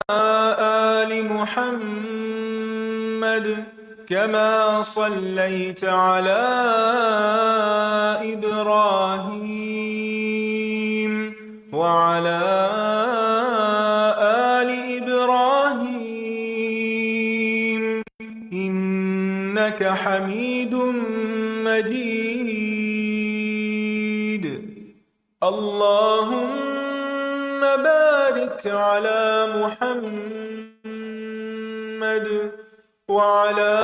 آل محمد كما صليت على إبراهيم وعلى آل إبراهيم إنك حميد مجيد. اللهم بارك على محمد وعلى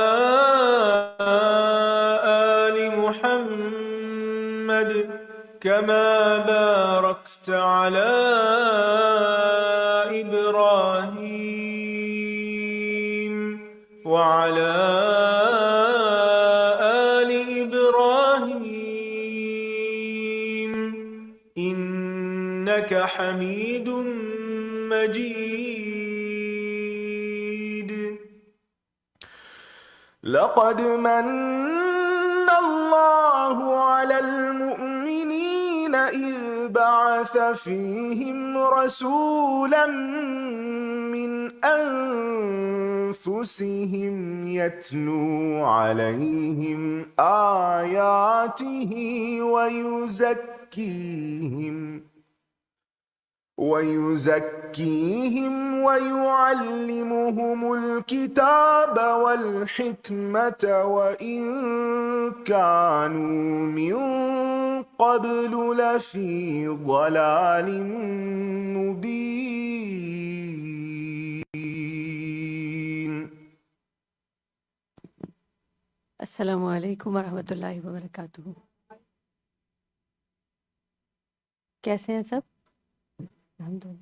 آل محمد كما باركت على إبراهيم وعلى آل إبراهيم إنك حميد مجيد. لقد من الله على المؤمنين إذ بعث فيهم رسولا من أنفسهم يتلو عليهم آياته ويزكيهم ويعلمهم الكتاب والحكمة وإن كانوا من قبل لفي ضلال مبين. السلام علیکم ورحمۃ اللہ وبرکاتہ. کیسے ہیں سب؟ الحمدللہ.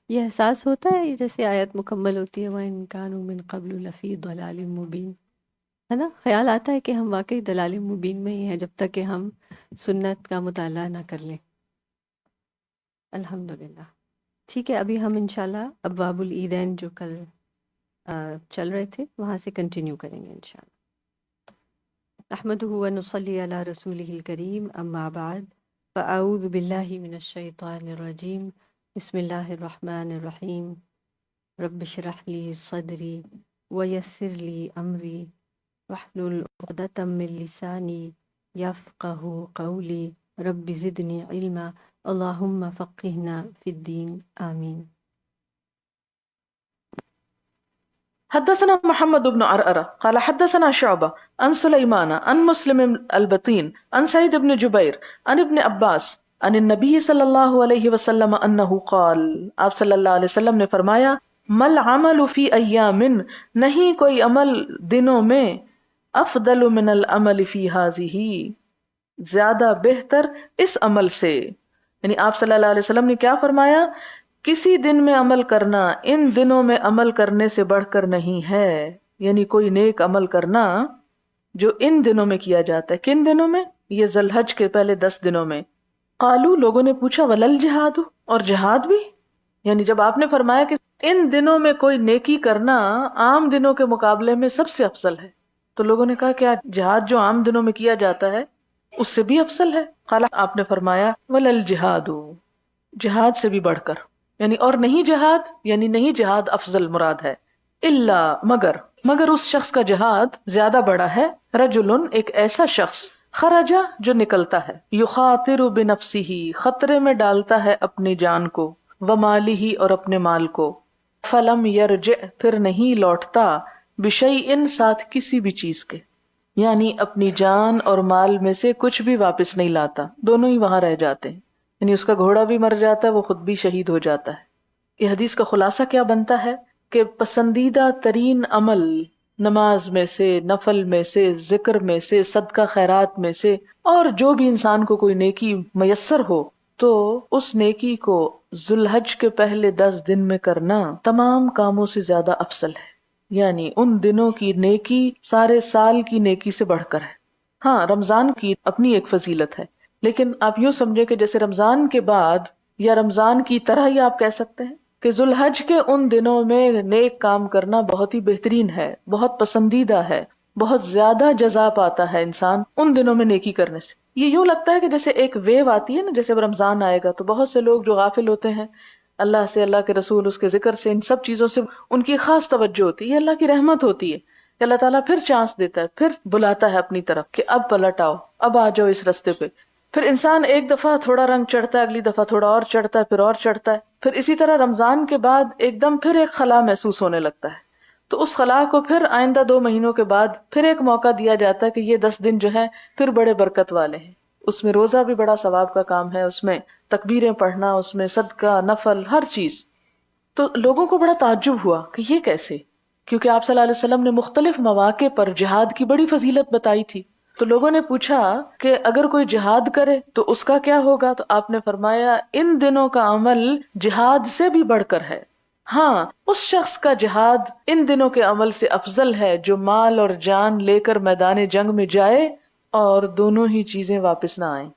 یہ احساس ہوتا ہے جیسے آیت مکمل ہوتی ہے وَإِن كَانُوا مِن قَبْلُ لَفِي ضَلَالٍ مُبِينٍ، ہے نا؟ خیال آتا ہے کہ ہم واقعی دلال مبین میں ہی ہیں جب تک کہ ہم سنت کا مطالعہ نہ کر لیں. الحمدللہ. ٹھیک ہے، ابھی ہم انشاءاللہ ابواب العیدین جو کل چل رہے تھے وہاں سے کنٹینیو کریں گے انشاءاللہ. نحمده ونصلی علی رسولہ الکریم، اما بعد فاعوذ باللہ من الشیطان الرجیم. بسم اللہ الرحمن الرحیم. رب اشرح لی صدری ویسر لی امری واحلل عقدۃ من لسانی یفقہوا قولی. رب زدنی علما اللہم فقہنا فی الدین آمین. حدثنا محمد بن عرعرة قال حدثنا شعبة عن سليمان عن مسلم البطين عن سعيد بن جبير عن ابن عباس عن النبي صلی اللہ علیہ وسلم انہ قال، آپ صلی اللہ علیہ وسلم نے فرمایا، مل عمل فی ایام، نہیں کوئی عمل دنوں میں، افضل من العمل فی ہذہ، زیادہ بہتر اس عمل سے. یعنی آپ صلی اللہ علیہ وسلم نے کیا فرمایا؟ کسی دن میں عمل کرنا ان دنوں میں عمل کرنے سے بڑھ کر نہیں ہے. یعنی کوئی نیک عمل کرنا جو ان دنوں میں کیا جاتا ہے. کن دنوں میں؟ یہ ذی الحج کے پہلے 10 دنوں میں. قالو، لوگوں نے پوچھا، ولل جہاد، اور جہاد بھی؟ یعنی جب آپ نے فرمایا کہ ان دنوں میں کوئی نیکی کرنا عام دنوں کے مقابلے میں سب سے افضل ہے، تو لوگوں نے کہا کیا جہاد جو عام دنوں میں کیا جاتا ہے اس سے بھی افضل ہے؟ قال، آپ نے فرمایا ولل جہاد، جہاد سے بھی بڑھ کر. یعنی اور نہیں جہاد، یعنی نہیں جہاد افضل مراد ہے. الا، مگر اس شخص کا جہاد زیادہ بڑا ہے. رجل، ایک ایسا شخص، خرجا، جو نکلتا ہے، یخاطر بنفسہ، خطرے میں ڈالتا ہے اپنی جان کو، ومالہ، اور اپنے مال کو، فلم یرجع، پھر نہیں لوٹتا، بشیء، ساتھ کسی بھی چیز کے. یعنی اپنی جان اور مال میں سے کچھ بھی واپس نہیں لاتا، دونوں ہی وہاں رہ جاتے ہیں. یعنی اس کا گھوڑا بھی مر جاتا ہے، وہ خود بھی شہید ہو جاتا ہے. یہ حدیث کا خلاصہ کیا بنتا ہے کہ پسندیدہ ترین عمل نماز میں سے، نفل میں سے، ذکر میں سے، صدقہ خیرات میں سے، اور جو بھی انسان کو کوئی نیکی میسر ہو تو اس نیکی کو ذو الحج کے پہلے 10 دن میں کرنا تمام کاموں سے زیادہ افضل ہے. یعنی ان دنوں کی نیکی سارے سال کی نیکی سے بڑھ کر ہے. ہاں، رمضان کی اپنی ایک فضیلت ہے، لیکن آپ یوں سمجھے کہ جیسے رمضان کے بعد یا رمضان کی طرح ہی آپ کہہ سکتے ہیں کہ ذوالحج کے ان دنوں میں نیک کام کرنا بہت ہی بہترین ہے، بہت پسندیدہ ہے، بہت زیادہ جزا پاتا ہے انسان ان دنوں میں نیکی کرنے سے. یہ یوں لگتا ہے کہ جیسے ایک ویو آتی ہے نا، جیسے اب رمضان آئے گا تو بہت سے لوگ جو غافل ہوتے ہیں اللہ سے، اللہ کے رسول، اس کے ذکر سے، ان سب چیزوں سے ان کی خاص توجہ ہوتی ہے. یہ اللہ کی رحمت ہوتی ہے کہ اللہ تعالیٰ پھر چانس دیتا ہے، پھر بلاتا ہے اپنی طرف کہ اب پلٹ آؤ، اب آ جاؤ اس رستے پہ. پھر انسان ایک دفعہ تھوڑا رنگ چڑھتا ہے، اگلی دفعہ تھوڑا اور چڑھتا ہے، پھر اور چڑھتا ہے. پھر اسی طرح رمضان کے بعد ایک دم پھر ایک خلا محسوس ہونے لگتا ہے. تو اس خلا کو پھر آئندہ 2 مہینوں کے بعد پھر ایک موقع دیا جاتا ہے کہ یہ 10 دن جو ہیں پھر بڑے برکت والے ہیں. اس میں روزہ بھی بڑا ثواب کا کام ہے، اس میں تکبیریں پڑھنا، اس میں صدقہ، نفل، ہر چیز. تو لوگوں کو بڑا تعجب ہوا کہ یہ کیسے، کیونکہ آپ صلی اللہ علیہ وسلم نے مختلف مواقع پر جہاد کی بڑی فضیلت بتائی تھی. تو لوگوں نے پوچھا کہ اگر کوئی جہاد کرے تو اس کا کیا ہوگا؟ تو آپ نے فرمایا ان دنوں کا عمل جہاد سے بھی بڑھ کر ہے. ہاں، اس شخص کا جہاد ان دنوں کے عمل سے افضل ہے جو مال اور جان لے کر میدان جنگ میں جائے اور دونوں ہی چیزیں واپس نہ آئیں،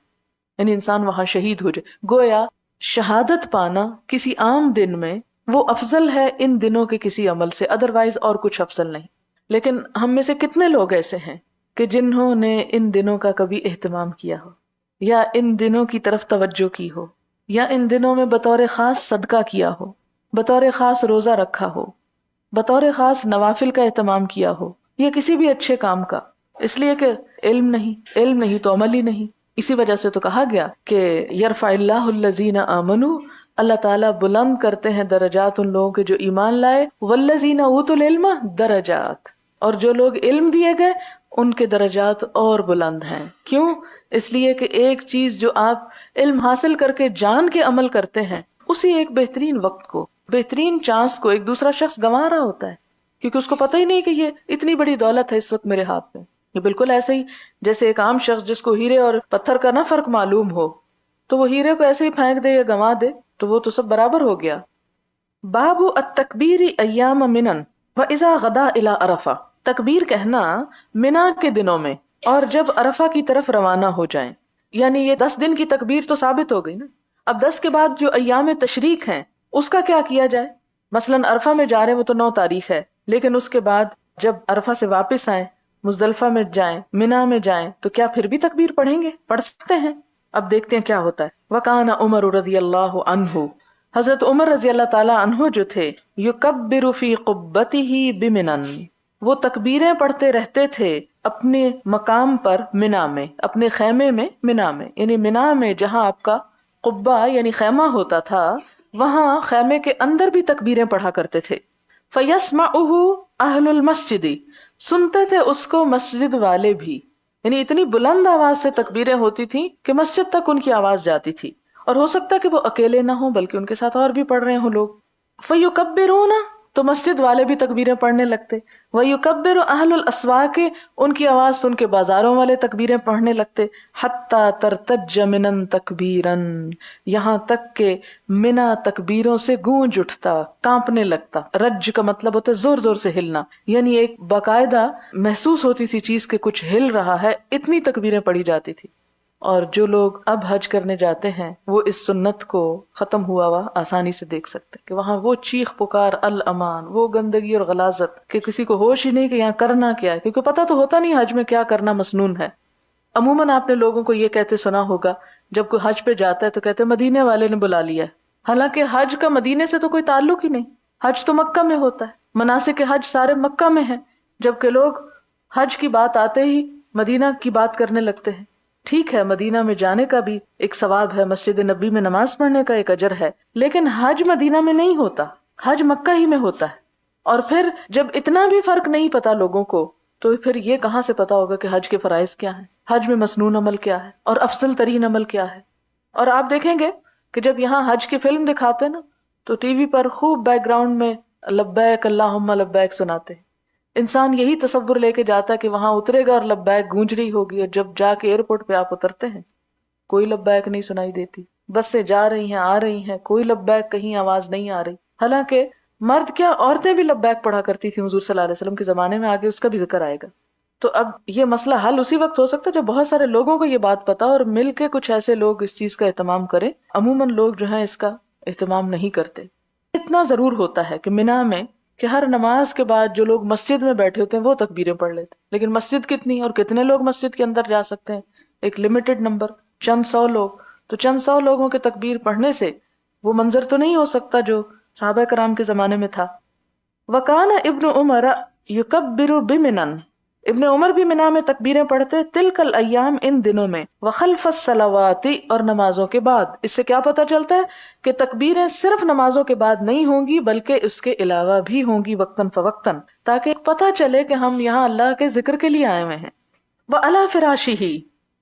یعنی انسان وہاں شہید ہو جائے. گویا شہادت پانا کسی عام دن میں وہ افضل ہے ان دنوں کے کسی عمل سے، ادروائز اور کچھ افضل نہیں. لیکن ہم میں سے کتنے لوگ ایسے ہیں کہ جنہوں نے ان دنوں کا کبھی اہتمام کیا ہو، یا ان دنوں کی طرف توجہ کی ہو، یا ان دنوں میں بطور خاص صدقہ کیا ہو، بطور خاص روزہ رکھا ہو، بطور خاص نوافل کا اہتمام کیا ہو، یا کسی بھی اچھے کام کا؟ اس لیے کہ علم نہیں تو عمل ہی نہیں. اسی وجہ سے تو کہا گیا کہ یرفع اللہ الذین آمنوا، اللہ تعالیٰ بلند کرتے ہیں درجات ان لوگوں کے جو ایمان لائے، والذین اوتوا العلم درجات، اور جو لوگ علم دیے گئے ان کے درجات اور بلند ہیں. کیوں؟ اس لیے کہ ایک چیز جو آپ علم حاصل کر کے جان کے عمل کرتے ہیں، اسی ایک بہترین وقت کو، بہترین چانس کو ایک دوسرا شخص گنوا رہا ہوتا ہے، کیونکہ اس کو پتہ ہی نہیں کہ یہ اتنی بڑی دولت ہے اس وقت میرے ہاتھ میں. یہ بالکل ایسے ہی جیسے ایک عام شخص جس کو ہیرے اور پتھر کا نہ فرق معلوم ہو، تو وہ ہیرے کو ایسے ہی پھینک دے یا گنوا دے تو وہ تو سب برابر ہو گیا. باب التکبیر ایام منن واذا غدا الی عرفہ، تکبیر کہنا منا کے دنوں میں اور جب عرفہ کی طرف روانہ ہو جائیں. یعنی یہ 10 دن کی تکبیر تو ثابت ہو گئی نا. اب 10 کے بعد جو ایام تشریق ہیں اس کا کیا کیا جائے؟ مثلاً عرفہ میں جا رہے ہیں، وہ تو 9 تاریخ ہے، لیکن اس کے بعد جب عرفہ سے واپس آئیں، مزدلفہ میں جائیں، منا میں جائیں، تو کیا پھر بھی تکبیر پڑھیں گے؟ پڑھ سکتے ہیں. اب دیکھتے ہیں کیا ہوتا ہے. وَكَانَ عُمَرُ رضی اللہ عنہ، حضرت عمر رضی اللہ تعالیٰ عنہ جو تھے، يُكَبِّرُ فِي قُبَّتِهِ بِمِنَن، وہ تکبیریں پڑھتے رہتے تھے اپنے مقام پر منا میں، اپنے خیمے میں منا میں، یعنی منا میں جہاں آپ کا قبہ یعنی خیمہ ہوتا تھا وہاں خیمے کے اندر بھی تکبیریں پڑھا کرتے تھے. فَيَسْمَعُهُ أَهْلُ الْمَسْجِدِ، سنتے تھے اس کو مسجد والے بھی، یعنی اتنی بلند آواز سے تکبیریں ہوتی تھی کہ مسجد تک ان کی آواز جاتی تھی. اور ہو سکتا ہے کہ وہ اکیلے نہ ہوں بلکہ ان کے ساتھ اور بھی پڑھ رہے ہوں لوگ. فَيُكَبِّرُونَ، تو مسجد والے بھی تکبیریں پڑھنے لگتے. وَيُكَبِّرُ أَهْلُ الْأَسْوَاقِ، ان کی آواز سن کے بازاروں والے تکبیریں پڑھنے لگتے. حَتَّى تَرْتَجَّ مِنًا تَكْبِيرًا، یہاں تک کہ منا تکبیروں سے گونج اٹھتا، کانپنے لگتا. رج کا مطلب ہوتا ہے زور زور سے ہلنا، یعنی ایک باقاعدہ محسوس ہوتی تھی چیز کہ کچھ ہل رہا ہے، اتنی تکبیریں پڑھی جاتی تھی. اور جو لوگ اب حج کرنے جاتے ہیں وہ اس سنت کو ختم ہوا ہوا آسانی سے دیکھ سکتے کہ وہاں وہ چیخ پکار الامان، وہ گندگی اور غلاظت کہ کسی کو ہوش ہی نہیں کہ یہاں کرنا کیا ہے، کیونکہ پتہ تو ہوتا نہیں حج میں کیا کرنا مسنون ہے. عموماً آپ نے لوگوں کو یہ کہتے سنا ہوگا جب کوئی حج پہ جاتا ہے تو کہتے مدینے والے نے بلا لیا ہے، حالانکہ حج کا مدینے سے تو کوئی تعلق ہی نہیں. حج تو مکہ میں ہوتا ہے، مناسک حج سارے مکہ میں ہیں، جبکہ لوگ حج کی بات آتے ہی مدینہ کی بات کرنے لگتے ہیں. ٹھیک ہے، مدینہ میں جانے کا بھی ایک ثواب ہے، مسجد نبی میں نماز پڑھنے کا ایک اجر ہے، لیکن حج مدینہ میں نہیں ہوتا، حج مکہ ہی میں ہوتا ہے. اور پھر جب اتنا بھی فرق نہیں پتا لوگوں کو تو پھر یہ کہاں سے پتا ہوگا کہ حج کے فرائض کیا ہیں، حج میں مسنون عمل کیا ہے اور افضل ترین عمل کیا ہے. اور آپ دیکھیں گے کہ جب یہاں حج کی فلم دکھاتے نا تو ٹی وی پر خوب بیک گراؤنڈ میں لبیک اللہم لبیک سناتے ہیں. انسان یہی تصور لے کے جاتا ہے کہ وہاں اترے گا اور لبیک گونج رہی ہوگی، اور جب جا کے ایئرپورٹ پہ آپ اترتے ہیں کوئی لبیک نہیں سنائی دیتی. بس سے جا رہی ہیں، آ رہی ہیں، کوئی لبیک کہیں آواز نہیں آ رہی. حالانکہ مرد کیا عورتیں بھی لبیک پڑھا کرتی تھی حضور صلی اللہ علیہ وسلم کے زمانے میں، آگے اس کا بھی ذکر آئے گا. تو اب یہ مسئلہ حل اسی وقت ہو سکتا ہے جب بہت سارے لوگوں کو یہ بات پتا اور مل کے کچھ ایسے لوگ اس چیز کا اہتمام کریں. عموماً لوگ جو ہیں اس کا اہتمام نہیں کرتے. اتنا ضرور ہوتا ہے کہ منا میں کہ ہر نماز کے بعد جو لوگ مسجد میں بیٹھے ہوتے ہیں وہ تکبیریں پڑھ لیتے، لیکن مسجد کتنی اور کتنے لوگ مسجد کے اندر جا سکتے ہیں؟ ایک لمیٹڈ نمبر، چند سو لوگ. تو چند سو لوگوں کے تکبیر پڑھنے سے وہ منظر تو نہیں ہو سکتا جو صحابہ کرام کے زمانے میں تھا. وکان ابن عمر یکبر بمنن، ابن عمر بھی منا میں تکبیریں پڑھتے تلک الایام، ان دنوں میں، وخلف الصلوات، اور نمازوں کے بعد. اس سے کیا پتہ چلتا ہے کہ تکبیریں صرف نمازوں کے بعد نہیں ہوں گی بلکہ اس کے علاوہ بھی ہوں گی وقتاً فوقتاً، تاکہ پتہ چلے کہ ہم یہاں اللہ کے ذکر کے لیے آئے ہوئے ہیں. وعلی فراشہ،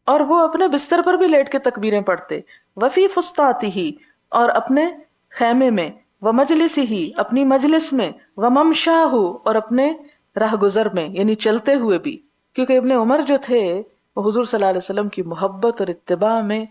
اور وہ اپنے بستر پر بھی لیٹ کے تکبیریں پڑھتے. وفی فسطاطہ، اور اپنے خیمے میں. ومجلسہ، اپنی مجلس میں. وممشاہ، اور اپنے راہ گزر میں، یعنی چلتے ہوئے بھی. کیونکہ ابن عمر جو تھے وہ حضور صلی اللہ علیہ وسلم کی محبت اور اتباع میں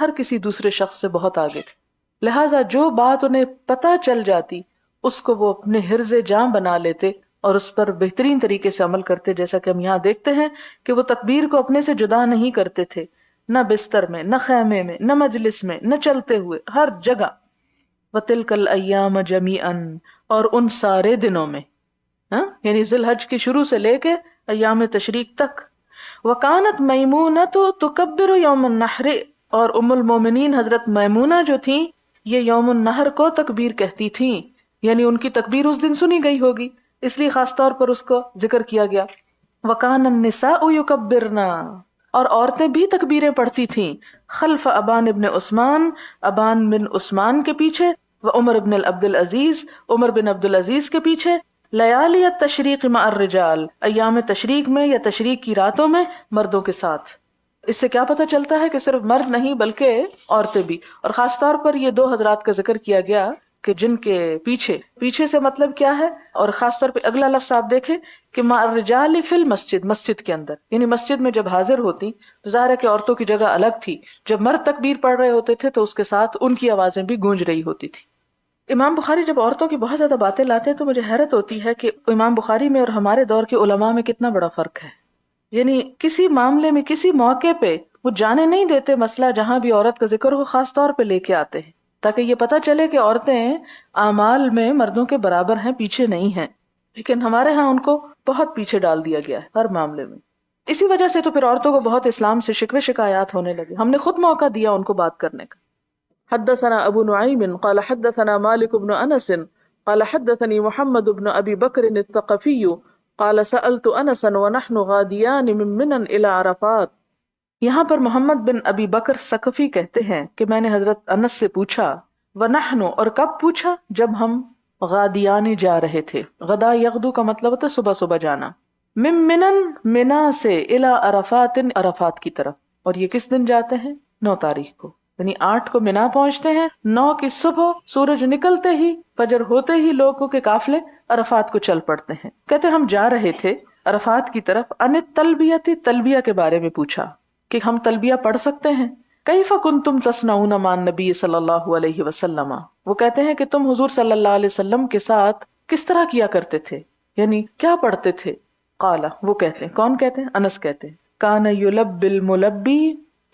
ہر کسی دوسرے شخص سے بہت آگے تھے، لہٰذا جو بات انہیں پتہ چل جاتی اس کو وہ اپنے حرز جاں بنا لیتے اور اس پر بہترین طریقے سے عمل کرتے. جیسا کہ ہم یہاں دیکھتے ہیں کہ وہ تکبیر کو اپنے سے جدا نہیں کرتے تھے، نہ بستر میں، نہ خیمے میں، نہ مجلس میں، نہ چلتے ہوئے، ہر جگہ. وَتِلْكَ الْأَيَّامَ جَمِيعًا، اور ان سارے دنوں میں، یعنی ذی الحج کی شروع سے لے کے ایام تشریق تک. وَكَانَتْ مَيْمُونَةُ تُكَبِّرُ يَوْمَ النَّحْرِ، اور ام المومنین حضرت میمونہ جو تھیں یہ یوم النحر کو تکبیر کہتی تھیں، یعنی ان کی تکبیر اس دن سنی گئی ہوگی اس لیے خاص طور پر اس کو ذکر کیا گیا. وَكَانَ النِّسَاءُ يُكَبِّرْنَا، اور عورتیں بھی تکبیریں پڑھتی تھیں. خلف ابان ابن عثمان، ابان بن عثمان کے پیچھے. وعمر بن عبد العزیز، عمر بن عبد العزیز کے پیچھے. لیالی التشریق مع الرجال، ایام تشریق میں یا تشریق کی راتوں میں مردوں کے ساتھ. اس سے کیا پتہ چلتا ہے کہ صرف مرد نہیں بلکہ عورتیں بھی. اور خاص طور پر یہ دو حضرات کا ذکر کیا گیا کہ جن کے پیچھے سے مطلب کیا ہے، اور خاص طور پہ اگلا لفظ آپ دیکھیں کہ مع الرجال فی المسجد، مسجد کے اندر، یعنی مسجد میں جب حاضر ہوتی تو ظاہر ہے کہ عورتوں کی جگہ الگ تھی. جب مرد تکبیر پڑھ رہے ہوتے تھے تو اس کے ساتھ ان کی آوازیں بھی گونج رہی ہوتی تھی. امام بخاری جب عورتوں کی بہت زیادہ باتیں لاتے ہیں تو مجھے حیرت ہوتی ہے کہ امام بخاری میں اور ہمارے دور کے علماء میں کتنا بڑا فرق ہے. یعنی کسی معاملے میں کسی موقع پہ وہ جانے نہیں دیتے مسئلہ جہاں بھی عورت کا ذکر ہو، خاص طور پہ لے کے آتے ہیں تاکہ یہ پتہ چلے کہ عورتیں اعمال میں مردوں کے برابر ہیں، پیچھے نہیں ہیں. لیکن ہمارے ہاں ان کو بہت پیچھے ڈال دیا گیا ہے ہر معاملے میں. اسی وجہ سے تو پھر عورتوں کو بہت اسلام سے شکوے شکایات ہونے لگے. ہم نے خود موقع دیا ان کو بات کرنے کا. حدثنا ابو نعیم قال حدثنا مالک بن انس قال حدثني محمد بن ابي بكر الثقفي قال سألت انسا ونحن غاديان من منى الى عرفات. یہاں پر محمد بن ابی بکر ثقفی کہتے ہیں کہ میں نے حضرت انس سے پوچھا، ونحن، اور کب پوچھا؟ جب ہم غادیان جا رہے تھے. غدا یغدو کا مطلب ہوتا ہے صبح صبح جانا. من منن، منا سے، الی عرفات، عرفات کی طرف. اور یہ کس دن جاتے ہیں؟ 9 تاریخ کو، یعنی 8 کو منا پہنچتے ہیں. 9 کی صبح سورج نکلتے ہی، فجر ہوتے ہی لوگوں کے قافلے عرفات کو چل پڑتے ہیں. کہتے ہم جا رہے تھے عرفات کی طرف. ان التلبیہ، تلبیہ کے بارے میں پوچھا کہ ہم تلبیہ پڑھ سکتے ہیں. کیف کنتم تصنعون مع النبی صلی اللہ علیہ وسلم، وہ کہتے ہیں کہ تم حضور صلی اللہ علیہ وسلم کے ساتھ کس طرح کیا کرتے تھے، یعنی کیا پڑھتے تھے. قال، وہ کہتے ہیں، کون کہتے ہیں؟ انس کہتے ہیں، کان یلبی الملبی،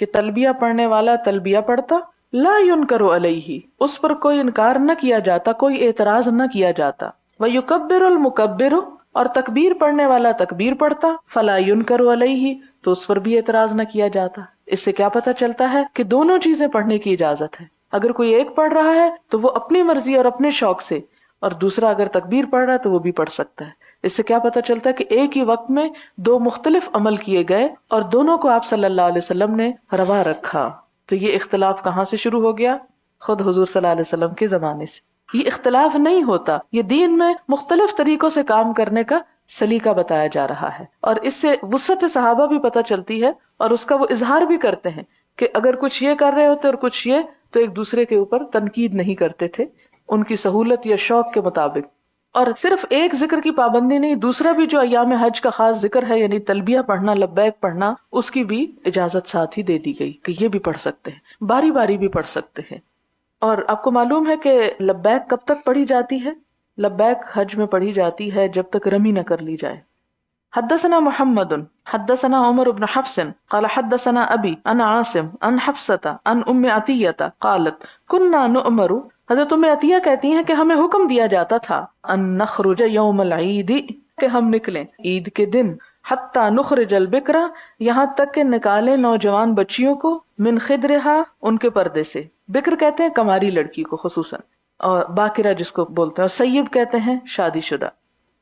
کہ تلبیہ پڑھنے والا تلبیہ پڑھتا. لا ینکر علیہ، اس پر کوئی انکار نہ کیا جاتا، کوئی اعتراض نہ کیا جاتا. ویکبر المکبر، اور تکبیر پڑھنے والا تکبیر پڑھتا. فلا ینکر علیہ، تو اس پر بھی اعتراض نہ کیا جاتا. اس سے کیا پتہ چلتا ہے کہ دونوں چیزیں پڑھنے کی اجازت ہے. اگر کوئی ایک پڑھ رہا ہے تو وہ اپنی مرضی اور اپنے شوق سے، اور دوسرا اگر تکبیر پڑھ رہا ہے تو وہ بھی پڑھ سکتا ہے. اس سے کیا پتہ چلتا ہے کہ ایک ہی وقت میں 2 مختلف عمل کیے گئے اور دونوں کو آپ صلی اللہ علیہ وسلم نے روا رکھا. تو یہ اختلاف کہاں سے شروع ہو گیا؟ خود حضور صلی اللہ علیہ وسلم کے زمانے سے. یہ اختلاف نہیں ہوتا، یہ دین میں مختلف طریقوں سے کام کرنے کا سلیقہ بتایا جا رہا ہے. اور اس سے وسعت صحابہ بھی پتہ چلتی ہے اور اس کا وہ اظہار بھی کرتے ہیں کہ اگر کچھ یہ کر رہے ہوتے اور کچھ یہ، تو ایک دوسرے کے اوپر تنقید نہیں کرتے تھے ان کی سہولت یا شوق کے مطابق. اور صرف ایک ذکر کی پابندی نہیں، دوسرا بھی جو ایام حج کا خاص ذکر ہے، یعنی تلبیہ پڑھنا، لبیک پڑھنا، اس کی بھی اجازت ساتھ ہی دے دی گئی کہ یہ بھی پڑھ سکتے ہیں، باری باری بھی پڑھ سکتے ہیں. اور آپ کو معلوم ہے کہ لبیک کب تک پڑھی جاتی ہے؟ لبیک حج میں پڑھی جاتی ہے جب تک رمی نہ کر لی جائے. حدثنا محمد حدثنا عمر بن حفص قال حدثنا ابی عن عاصم عن حفصة عن ام عطیة قالت كنا نؤمر، حضرت ام عطیہ کہتی ہیں کہ ہمیں حکم دیا جاتا تھا ان نخرج یوم العید، کہ ہم نکلیں عید کے دن، حتی نخرج البکرہ، یہاں تک کہ نکالیں نوجوان بچیوں کو، من خدرہا، ان کے پردے سے. بکر کہتے ہیں کماری لڑکی کو خصوصاً، اور باکرہ جس کو بولتے ہیں، اور سیب کہتے ہیں شادی شدہ.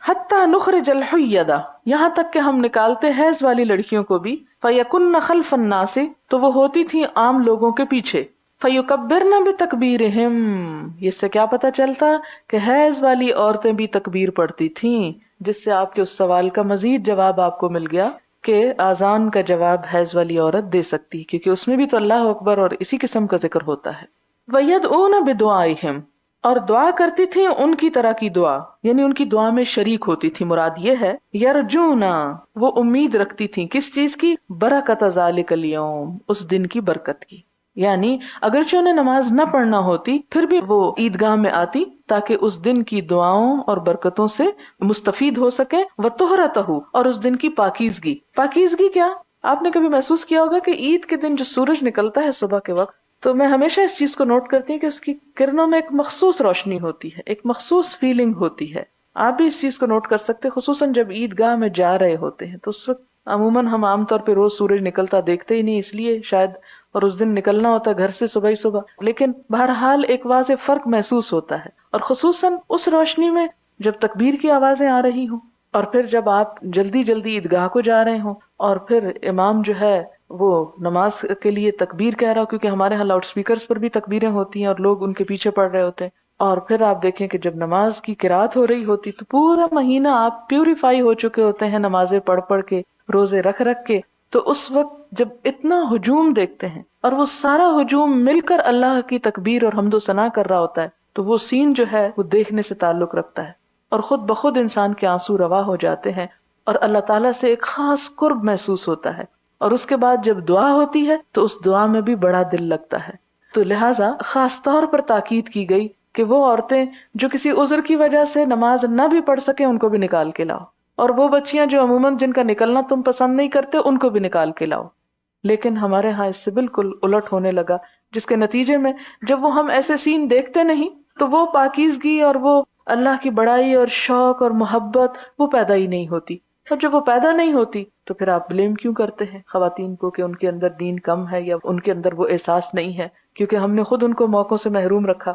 حتی نخرج الحیدہ، یہاں تک کہ ہم نکالتے حیض والی لڑکیوں کو بھی. فیکن خلف الناس، تو وہ ہوتی تھی عام لوگوں کے پیچھے. فیکبرن بتکبیرہم، اس سے کیا پتہ چلتا کہ حیض والی عورتیں بھی تکبیر پڑھتی تھیں، جس سے آپ کے اس سوال کا مزید جواب آپ کو مل گیا کہ آذان کا جواب حیض والی عورت دے سکتی، کیونکہ اس میں بھی تو اللہ اکبر اور اسی قسم کا ذکر ہوتا ہے. وَيَدْعُونَ بِدُعَائِهِمْ، اور دعا کرتی تھی ان کی طرح کی دعا، یعنی ان کی دعا میں شریک ہوتی تھی. مراد یہ ہے یرجونا، وہ امید رکھتی تھی کس چیز کی؟ برکت ذالک الیوم، اس دن کی برکت کی. یعنی اگرچہ انہیں نماز نہ پڑھنا ہوتی پھر بھی وہ عیدگاہ میں آتی تاکہ اس دن کی دعاؤں اور برکتوں سے مستفید ہو سکے. وَطُہْرَتَہُ، اور اس دن کی پاکیزگی. پاکیزگی کیا؟ آپ نے کبھی محسوس کیا ہوگا کہ عید کے دن جو سورج نکلتا ہے صبح کے وقت، تو میں ہمیشہ اس چیز کو نوٹ کرتی ہوں کہ اس کی کرنوں میں ایک مخصوص روشنی ہوتی ہے، ایک مخصوص فیلنگ ہوتی ہے. آپ بھی اس چیز کو نوٹ کر سکتے، خصوصاً جب عیدگاہ میں جا رہے ہوتے ہیں تو اس وقت عموماً ہم عام طور پہ روز سورج نکلتا دیکھتے ہی نہیں، اس لیے شاید، اور اس دن نکلنا ہوتا گھر سے صبح ہی صبح، لیکن بہرحال ایک واضح فرق محسوس ہوتا ہے. اور خصوصاً اس روشنی میں جب تکبیر کی آوازیں آ رہی ہوں، اور پھر جب آپ جلدی جلدی عیدگاہ کو جا رہے ہوں، اور پھر امام جو ہے وہ نماز کے لیے تکبیر کہہ رہا ہو، کیونکہ ہمارے ہاں لاؤڈ سپیکرز پر بھی تکبیریں ہوتی ہیں اور لوگ ان کے پیچھے پڑھ رہے ہوتے ہیں. اور پھر آپ دیکھیں کہ جب نماز کی قرات ہو رہی ہوتی تو پورا مہینہ آپ پیوریفائی ہو چکے ہوتے ہیں نمازیں پڑھ پڑھ کے، روزے رکھ رکھ کے. تو اس وقت جب اتنا ہجوم دیکھتے ہیں اور وہ سارا ہجوم مل کر اللہ کی تکبیر اور حمد و ثنا کر رہا ہوتا ہے، تو وہ سین جو ہے وہ دیکھنے سے تعلق رکھتا ہے، اور خود بخود انسان کے آنسو روا ہو جاتے ہیں اور اللہ تعالیٰ سے ایک خاص قرب محسوس ہوتا ہے. اور اس کے بعد جب دعا ہوتی ہے تو اس دعا میں بھی بڑا دل لگتا ہے. تو لہٰذا خاص طور پر تاکید کی گئی کہ وہ عورتیں جو کسی عذر کی وجہ سے نماز نہ بھی پڑھ سکیں ان کو بھی نکال کے لاؤ، اور وہ بچیاں جو عموماً جن کا نکلنا تم پسند نہیں کرتے ان کو بھی نکال کے لاؤ. لیکن ہمارے ہاں اس سے بالکل الٹ ہونے لگا، جس کے نتیجے میں جب وہ ہم ایسے سین دیکھتے نہیں تو وہ پاکیزگی اور وہ اللہ کی بڑائی اور شوق اور محبت وہ پیدا ہی نہیں ہوتی. اور جب وہ پیدا نہیں ہوتی تو پھر آپ بلیم کیوں کرتے ہیں خواتین کو کہ ان کے اندر دین کم ہے یا ان کے اندر وہ احساس نہیں ہے؟ کیونکہ ہم نے خود ان کو موقعوں سے محروم رکھا.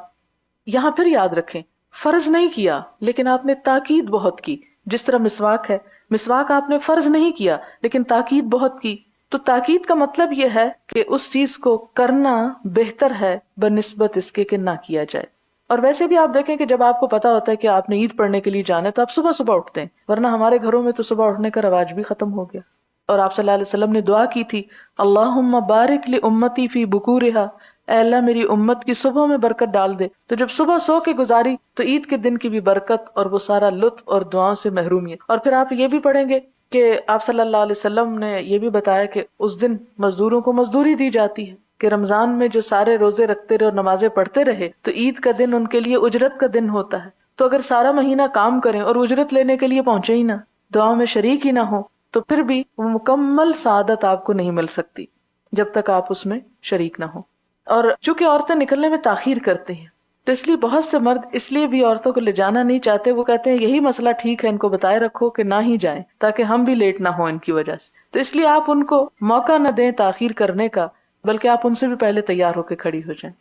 یہاں پھر یاد رکھیں، فرض نہیں کیا لیکن آپ نے تاکید بہت کی. جس طرح مسواک ہے، مسواک آپ نے فرض نہیں کیا لیکن تاکید بہت کی. تو تاکید کا مطلب یہ ہے کہ اس چیز کو کرنا بہتر ہے بنسبت اس کے کہ نہ کیا جائے. اور ویسے بھی آپ دیکھیں کہ جب آپ کو پتا ہوتا ہے کہ آپ نے عید پڑھنے کے لیے جانا ہے تو آپ صبح صبح اٹھتے ہیں، ورنہ ہمارے گھروں میں تو صبح اٹھنے کا رواج بھی ختم ہو گیا. اور آپ صلی اللہ علیہ وسلم نے دعا کی تھی، اللہم بارک لامتی فی بکورہا، اے اللہ میری امت کی صبح میں برکت ڈال دے. تو جب صبح سو کے گزاری تو عید کے دن کی بھی برکت اور وہ سارا لطف اور دعاؤں سے محرومیت. اور پھر آپ یہ بھی پڑھیں گے کہ آپ صلی اللہ علیہ وسلم نے یہ بھی بتایا کہ اس دن مزدوروں کو مزدوری دی جاتی ہے، کہ رمضان میں جو سارے روزے رکھتے رہے اور نمازیں پڑھتے رہے تو عید کا دن ان کے لیے اجرت کا دن ہوتا ہے. تو اگر سارا مہینہ کام کریں اور اجرت لینے کے لیے پہنچے ہی نہ، دعاؤں میں شریک ہی نہ ہو، تو پھر بھی وہ مکمل سعادت آپ کو نہیں مل سکتی جب تک آپ اس میں شریک نہ ہو. اور چونکہ عورتیں نکلنے میں تاخیر کرتے ہیں تو اس لیے بہت سے مرد اس لیے بھی عورتوں کو لے جانا نہیں چاہتے. وہ کہتے ہیں یہی مسئلہ ٹھیک ہے، ان کو بتائے رکھو کہ نہ ہی جائیں تاکہ ہم بھی لیٹ نہ ہوں ان کی وجہ سے. تو اس لیے آپ ان کو موقع نہ دیں تاخیر کرنے کا، بلکہ آپ ان سے بھی پہلے تیار ہو کے کھڑی ہو جائیں.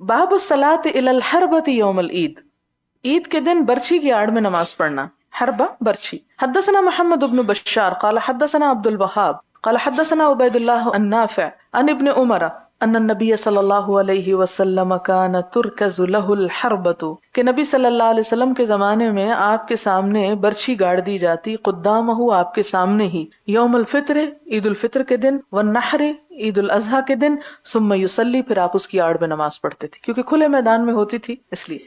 باب الصلاۃ الی الحربۃ یوم العید، عید کے دن برچھی کی آڑ میں نماز پڑھنا. حربہ برچھی. حدثنا محمد بن بشار قال حدثنا عبد الوهاب قال حدثنا عبید اللہ عن نافع عن ابن عمر ان النبی صلی اللہ علیہ وسلم کان ترکز له الحربۃ، کہ نبی صلی اللہ علیہ وسلم کے زمانے میں آپ کے سامنے برچھی گاڑ دی جاتی، قدامہ آپ کے سامنے ہی، یوم الفطر عید الفطر کے دن، والنحر عید الاضحیٰ کے دن، ثم یصلی پھر آپ اس کی آڑ میں نماز پڑھتے تھے کیونکہ کھلے میدان میں ہوتی تھی اس لیے.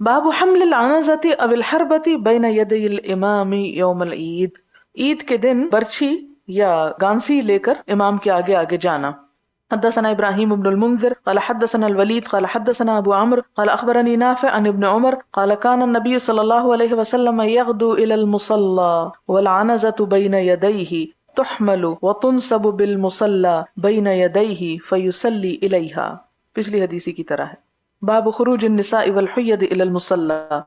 باب حمل العنزۃ او الحربۃ بین یدی الامام یوم العید، عید کے دن برچھی یا گانسی لے کر امام کے آگے آگے جانا. حدثنا ابراہیم بن المنذر قال حدثنا الولید قال حدثنا ابو عمرو قال اخبرني نافع عن ابن عمر قال كان النبي صلى الله عليه وسلم يغدو الى المصلى والعنزة بين يديه تحمل وتنصب بالمصلى بين يديه فيصلي اليها. پچھلی حدیثی کی طرح ہے. باب خروج النساء والحید الى المصلى،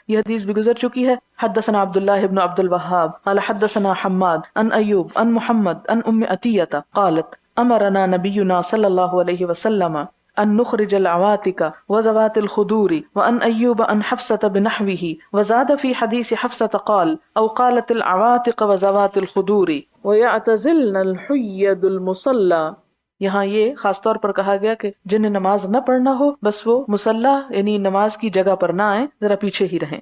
یہ حدیث بھی گزر چکی ہے. حدثنا عبداللہ ابن عبد الوہاب قال حدثنا حماد عن ایوب عن محمد عن ام عطیہ قالت امرنا نبینا صلی اللہ علیہ وسلم ان نخرج العواتق وذوات الخدور وان ایوب ان حفصة بنحوه وزاد في حدیث حفصة قال او قالت العواتق وذوات الخدور ويعتزلن الحید المصلى. یہاں یہ خاص طور پر کہا گیا کہ جنہیں نماز نہ پڑھنا ہو بس وہ مصلی یعنی نماز کی جگہ پر نہ آئیں، ذرا پیچھے ہی رہیں.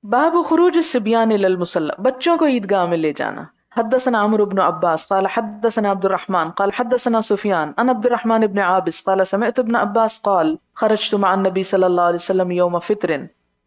باب خروج الصبیان الى المصلی، بچوں کو عیدگاہ میں لے جانا. حدثنا عمرو بن عباس قال حدثنا عبد الرحمن قال حدثنا سفیان عن عبد الرحمن بن عابس قال سمعت ابن عباس قال خرجت مع النبي صلی اللہ علیہ وسلم یوم فطر.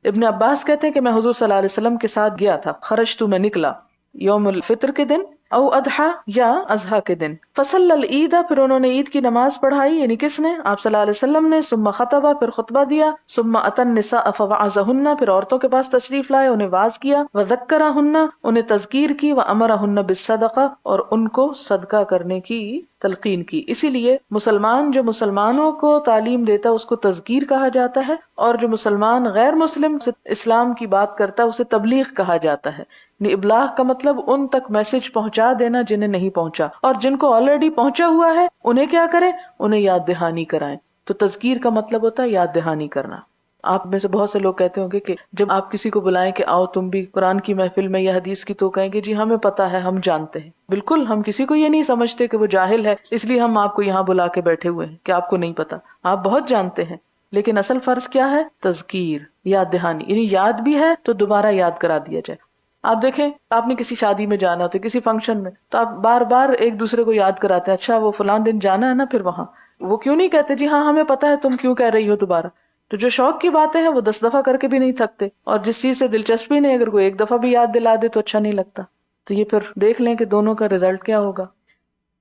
ابن عباس کہتے ہیں کہ میں حضور صلی اللہ علیہ وسلم کے ساتھ گیا تھا. خرجت میں نکلا یوم الفطر کے دن او اضحیٰ یا اضحیٰ کے دن. فصلی العید، پھر انہوں نے عید کی نماز پڑھائی، یعنی کس نے؟ آپ صلی اللہ علیہ وسلم نے. ثم خطبہ، پھر خطبہ دیا. ثم اتى النساء فوعظہن، پھر عورتوں کے پاس تشریف لائے، انہیں واعظ کیا. وذکرہن، انہیں تذکیر کی. وامرہن بالصدقہ، اور ان کو صدقہ کرنے کی تلقین کی. اسی لیے مسلمان جو مسلمانوں کو تعلیم دیتا ہے اس کو تذکیر کہا جاتا ہے، اور جو مسلمان غیر مسلم سے اسلام کی بات کرتا ہے اسے تبلیغ کہا جاتا ہے. ابلاغ کا مطلب ان تک میسج پہنچا دینا جنہیں نہیں پہنچا، اور جن کو آلریڈی پہنچا ہوا ہے انہیں کیا کریں؟ انہیں یاد دہانی کرائیں. تو تذکیر کا مطلب ہوتا ہے یاد دہانی کرنا. آپ میں سے بہت سے لوگ کہتے ہوں گے کہ جب آپ کسی کو بلائیں کہ آؤ تم بھی قرآن کی محفل میں یا حدیث کی، تو کہیں گے جی ہمیں پتا ہے، ہم جانتے ہیں. بالکل، ہم کسی کو یہ نہیں سمجھتے کہ وہ جاہل ہے اس لیے ہم آپ کو یہاں بلا کے بیٹھے ہوئے ہیں کہ آپ کو نہیں پتا. آپ بہت جانتے ہیں، لیکن اصل فرض کیا ہے؟ تذکیر، یاد دہانی. یعنی یاد بھی ہے تو دوبارہ یاد کرا دیا جائے. آپ دیکھیں، آپ نے کسی شادی میں جانا ہوتا ہے، کسی فنکشن میں، تو آپ بار بار ایک دوسرے کو یاد کراتے ہیں، اچھا وہ فلان دن جانا ہے نا. پھر وہاں وہ کیوں نہیں کہتے جی ہاں ہمیں پتا ہے، تم کیوں کہہ رہی ہو دوبارہ؟ تو جو شوق کی باتیں ہیں وہ 10 دفعہ کر کے بھی نہیں تھکتے، اور جس چیز سے دلچسپی نہیں، اگر کوئی ایک دفعہ بھی یاد دلا دے تو اچھا نہیں لگتا. تو یہ پھر دیکھ لیں کہ دونوں کا رزلٹ کیا ہوگا.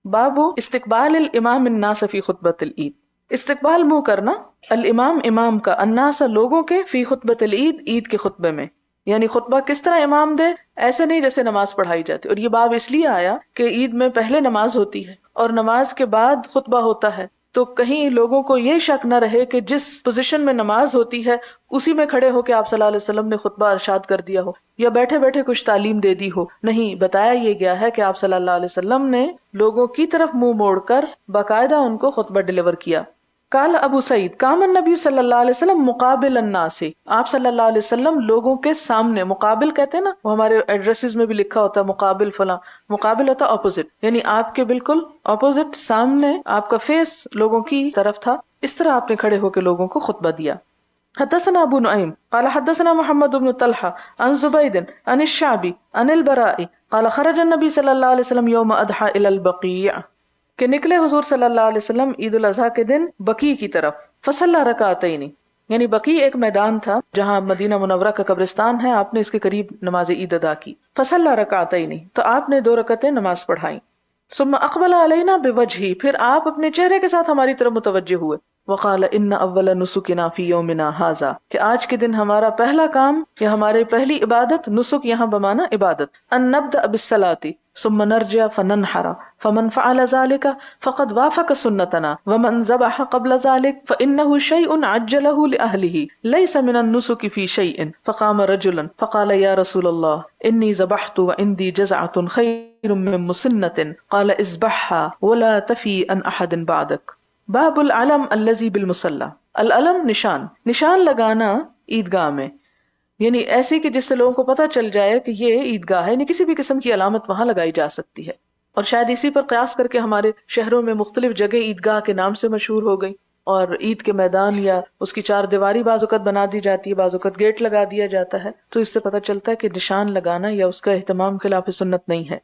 باب استقبال الامام الناس فی خطبۃ العید، استقبال منہ کرنا الامام امام کا، الناس لوگوں کے، فی خطبۃ العید عید کے خطبے میں. یعنی خطبہ کس طرح امام دے، ایسے نہیں جیسے نماز پڑھائی جاتی. اور یہ باب اس لیے آیا کہ عید میں پہلے نماز ہوتی ہے اور نماز کے بعد خطبہ ہوتا ہے، تو کہیں لوگوں کو یہ شک نہ رہے کہ جس پوزیشن میں نماز ہوتی ہے اسی میں کھڑے ہو کے آپ صلی اللہ علیہ وسلم نے خطبہ ارشاد کر دیا ہو یا بیٹھے بیٹھے کچھ تعلیم دے دی ہو. نہیں، بتایا یہ گیا ہے کہ آپ صلی اللہ علیہ وسلم نے لوگوں کی طرف منہ موڑ کر باقاعدہ ان کو خطبہ ڈلیور کیا. قال ابو سعید قام النبی صلی اللہ علیہ وسلم مقابل الناس، آپ صلی اللہ علیہ وسلم لوگوں کے سامنے، مقابل کہتے ہیں نا، وہ ہمارے ایڈریسز میں بھی لکھا ہوتا ہے مقابل فلاں، مقابل ہوتا ہے اپوزٹ، یعنی آپ کے بالکل اپوزٹ، سامنے آپ کا فیس لوگوں کی طرف تھا. اس طرح آپ نے کھڑے ہو کے لوگوں کو خطبہ دیا. حدثنا ابو نعیم قال حدثنا محمد بن طلحہ عن زبید عن الشعبی عن البراء قال خرج النبی صلی اللہ علیہ وسلم یوم اضحیٰ الی البقیع، کہ نکلے حضور صلی اللہ علیہ وسلم عید الاضحیٰ کے دن بقیع کی طرف. فصلی رکعتین، یعنی بقیع ایک میدان تھا جہاں مدینہ منورہ کا قبرستان ہے، آپ نے اس کے قریب نماز عید ادا کی. فصلی رکعتین، تو آپ نے 2 رکعتیں نماز پڑھائیں. ثم اقبل علینا بوجہہ، پھر آپ اپنے چہرے کے ساتھ ہماری طرف متوجہ ہوئے. وقال ان اول نسکنا فی یومنا ھذا، کہ آج کے دن ہمارا پہلا کام یا ہماری پہلی عبادت، نسک یہاں بمانا عبادت، ان نبدأ بالصلاۃ ثم نرجع فننحر فمن فعل ذلك فقد وافق سنتنا ومن ذبح قبل ذلك فإنه شيء عجله لأهله ليس من النسك في شيء. فقام رجل فقال يا رسول الله إني ذبحت وعندي جزعة خير من مسنة قال اذبحها ولا تفي عن أحد بعدك. باب العلم الذي بالمصلى، العلم نشان، نشان لگانا عیدگاہ میں، یعنی ایسی کہ جس سے لوگوں کو پتہ چل جائے کہ یہ عیدگاہ ہے، یعنی کسی بھی قسم کی علامت وہاں لگائی جا سکتی ہے. اور شاید اسی پر قیاس کر کے ہمارے شہروں میں مختلف جگہ عیدگاہ کے نام سے مشہور ہو گئی، اور عید کے میدان یا اس کی 4 دیواری بعض اوقات بنا دی جاتی ہے، بعض اوقات گیٹ لگا دیا جاتا ہے. تو اس سے پتہ چلتا ہے کہ نشان لگانا یا اس کا اہتمام خلاف سنت نہیں ہے.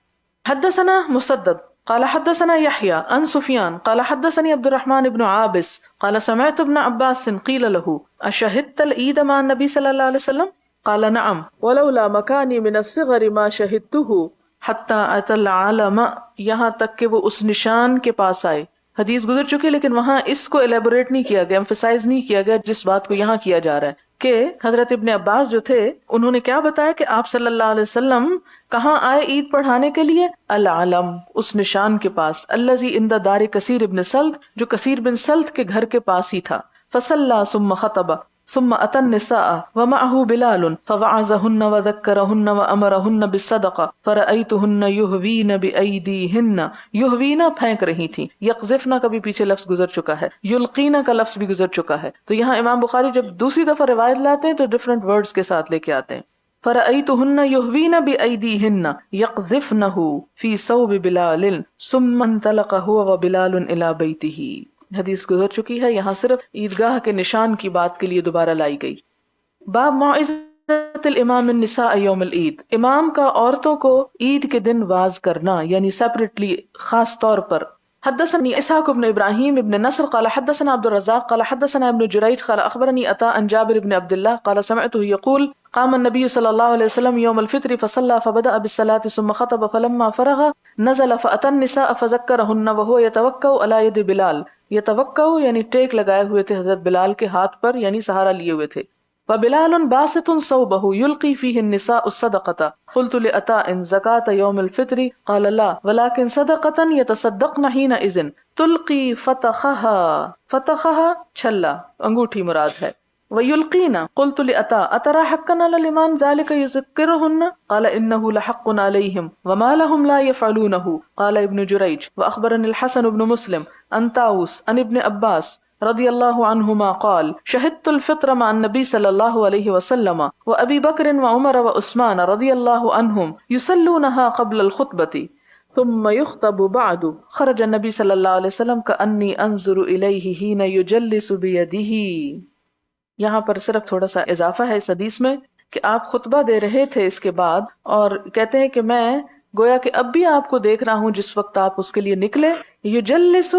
حدثنا مسدد قال حدثنا يحيى عن سفيان قال حدثني عبد الرحمن بن عابس قال سمعت ابن عباس قيل له أشهدت العيد مع النبي صلى الله عليه وسلم قال نعم ولولا مكاني من الصغر ما شهدته حتى أتى العلم، یہاں تک کہ وہ اس نشان کے پاس آئے. حدیث گزر چکی لیکن وہاں اس کو ایلیبوریٹ نہیں کیا گیا، ایمفسائز نہیں کیا گیا جس بات کو یہاں کیا جا رہا ہے کہ حضرت ابن عباس جو تھے انہوں نے کیا بتایا کہ آپ صلی اللہ علیہ وسلم کہاں آئے عید پڑھانے کے لیے؟ العلم، اس نشان کے پاس، الذی عند دار کثیر ابن سلط، جو کثیر بن سلط کے گھر کے پاس ہی تھا. فصلی ثم خطب، ثم أتى النساء ومعه بلال فوعظهن وذكرهن وأمرهن بالصدقة فرأيتهن يهوين بأيديهن. يهوینا پھینک رہی تھی، یقذفنا کا بھی پیچھے لفظ گزر چکا ہے، یلقینا کا لفظ بھی گزر چکا ہے. تو یہاں امام بخاری جب دوسری دفعہ روایت لاتے ہیں تو ڈفرنٹ ورڈز کے ساتھ لے کے آتے ہیں. فرأيتهن يهوين بأيديهن يقذفنه في ثوب بلال ثم انطلق هو وبلال إلى بيته. حدیث گزر چکی ہے، یہاں صرف عیدگاہ کے نشان کی بات کے لیے دوبارہ لائی گئی. باب موعظۃ الامام النساء یوم العید. امام کا عورتوں کو عید کے دن واعظ کرنا، یعنی سیپریٹلی، خاص طور پر. حدثني اسحاق بن ابراہیم ابن نصر قال حدثنا عبد الرزاق قال حدثنا ابن جريج قال اخبرني عطاء عن جابر بن عبد الله قال سمعته يقول قام النبي صلى الله عليه وسلم يوم الفطر فصلى فبدأ بالصلاة ثم خطب فلما فرغ نزل فأتى النساء فذكرهن وهو يتوكأ على يد بلال. يتوكأ یعنی ٹیک لگائے ہوئے تھے حضرت بلال کے ہاتھ پر، یعنی سہارا لیے ہوئے تھے. وبلال باسط صوبه يلقي فيه النساء الصدقة. قلت لعطاء زكاة يوم الفطر قال لا ولكن صدقة يتصدقن حينئذ تلقي فتخها چھلا، انگوٹھی مراد ہے. ويلقين. قلت لعطاء أترى حقا على الإمام ذلك يذكرهن قال إنه لحق عليهم وما لهم لا يفعلونه. قال ابن جريج وأخبرني الحسن بن مسلم عن طاووس عن ابن عباس رضی اللہ عنہما قال شہدت الفطر مع النبی صلی اللہ علیہ وسلم وابی بکر وعمر وعثمان رضی اللہ عنہم یصلونها قبل الخطبۃ ثم يخطب بعد. خرج النبی صلی اللہ علیہ وسلم کأنی انظر الیہ حین یجلس بیدہ. یہاں پر صرف تھوڑا سا اضافہ ہے اس حدیث میں کہ آپ خطبہ دے رہے تھے اس کے بعد، اور کہتے ہیں کہ میں گویا کہ اب بھی آپ کو دیکھ رہا ہوں جس وقت آپ اس کے لیے نکلے. یجلس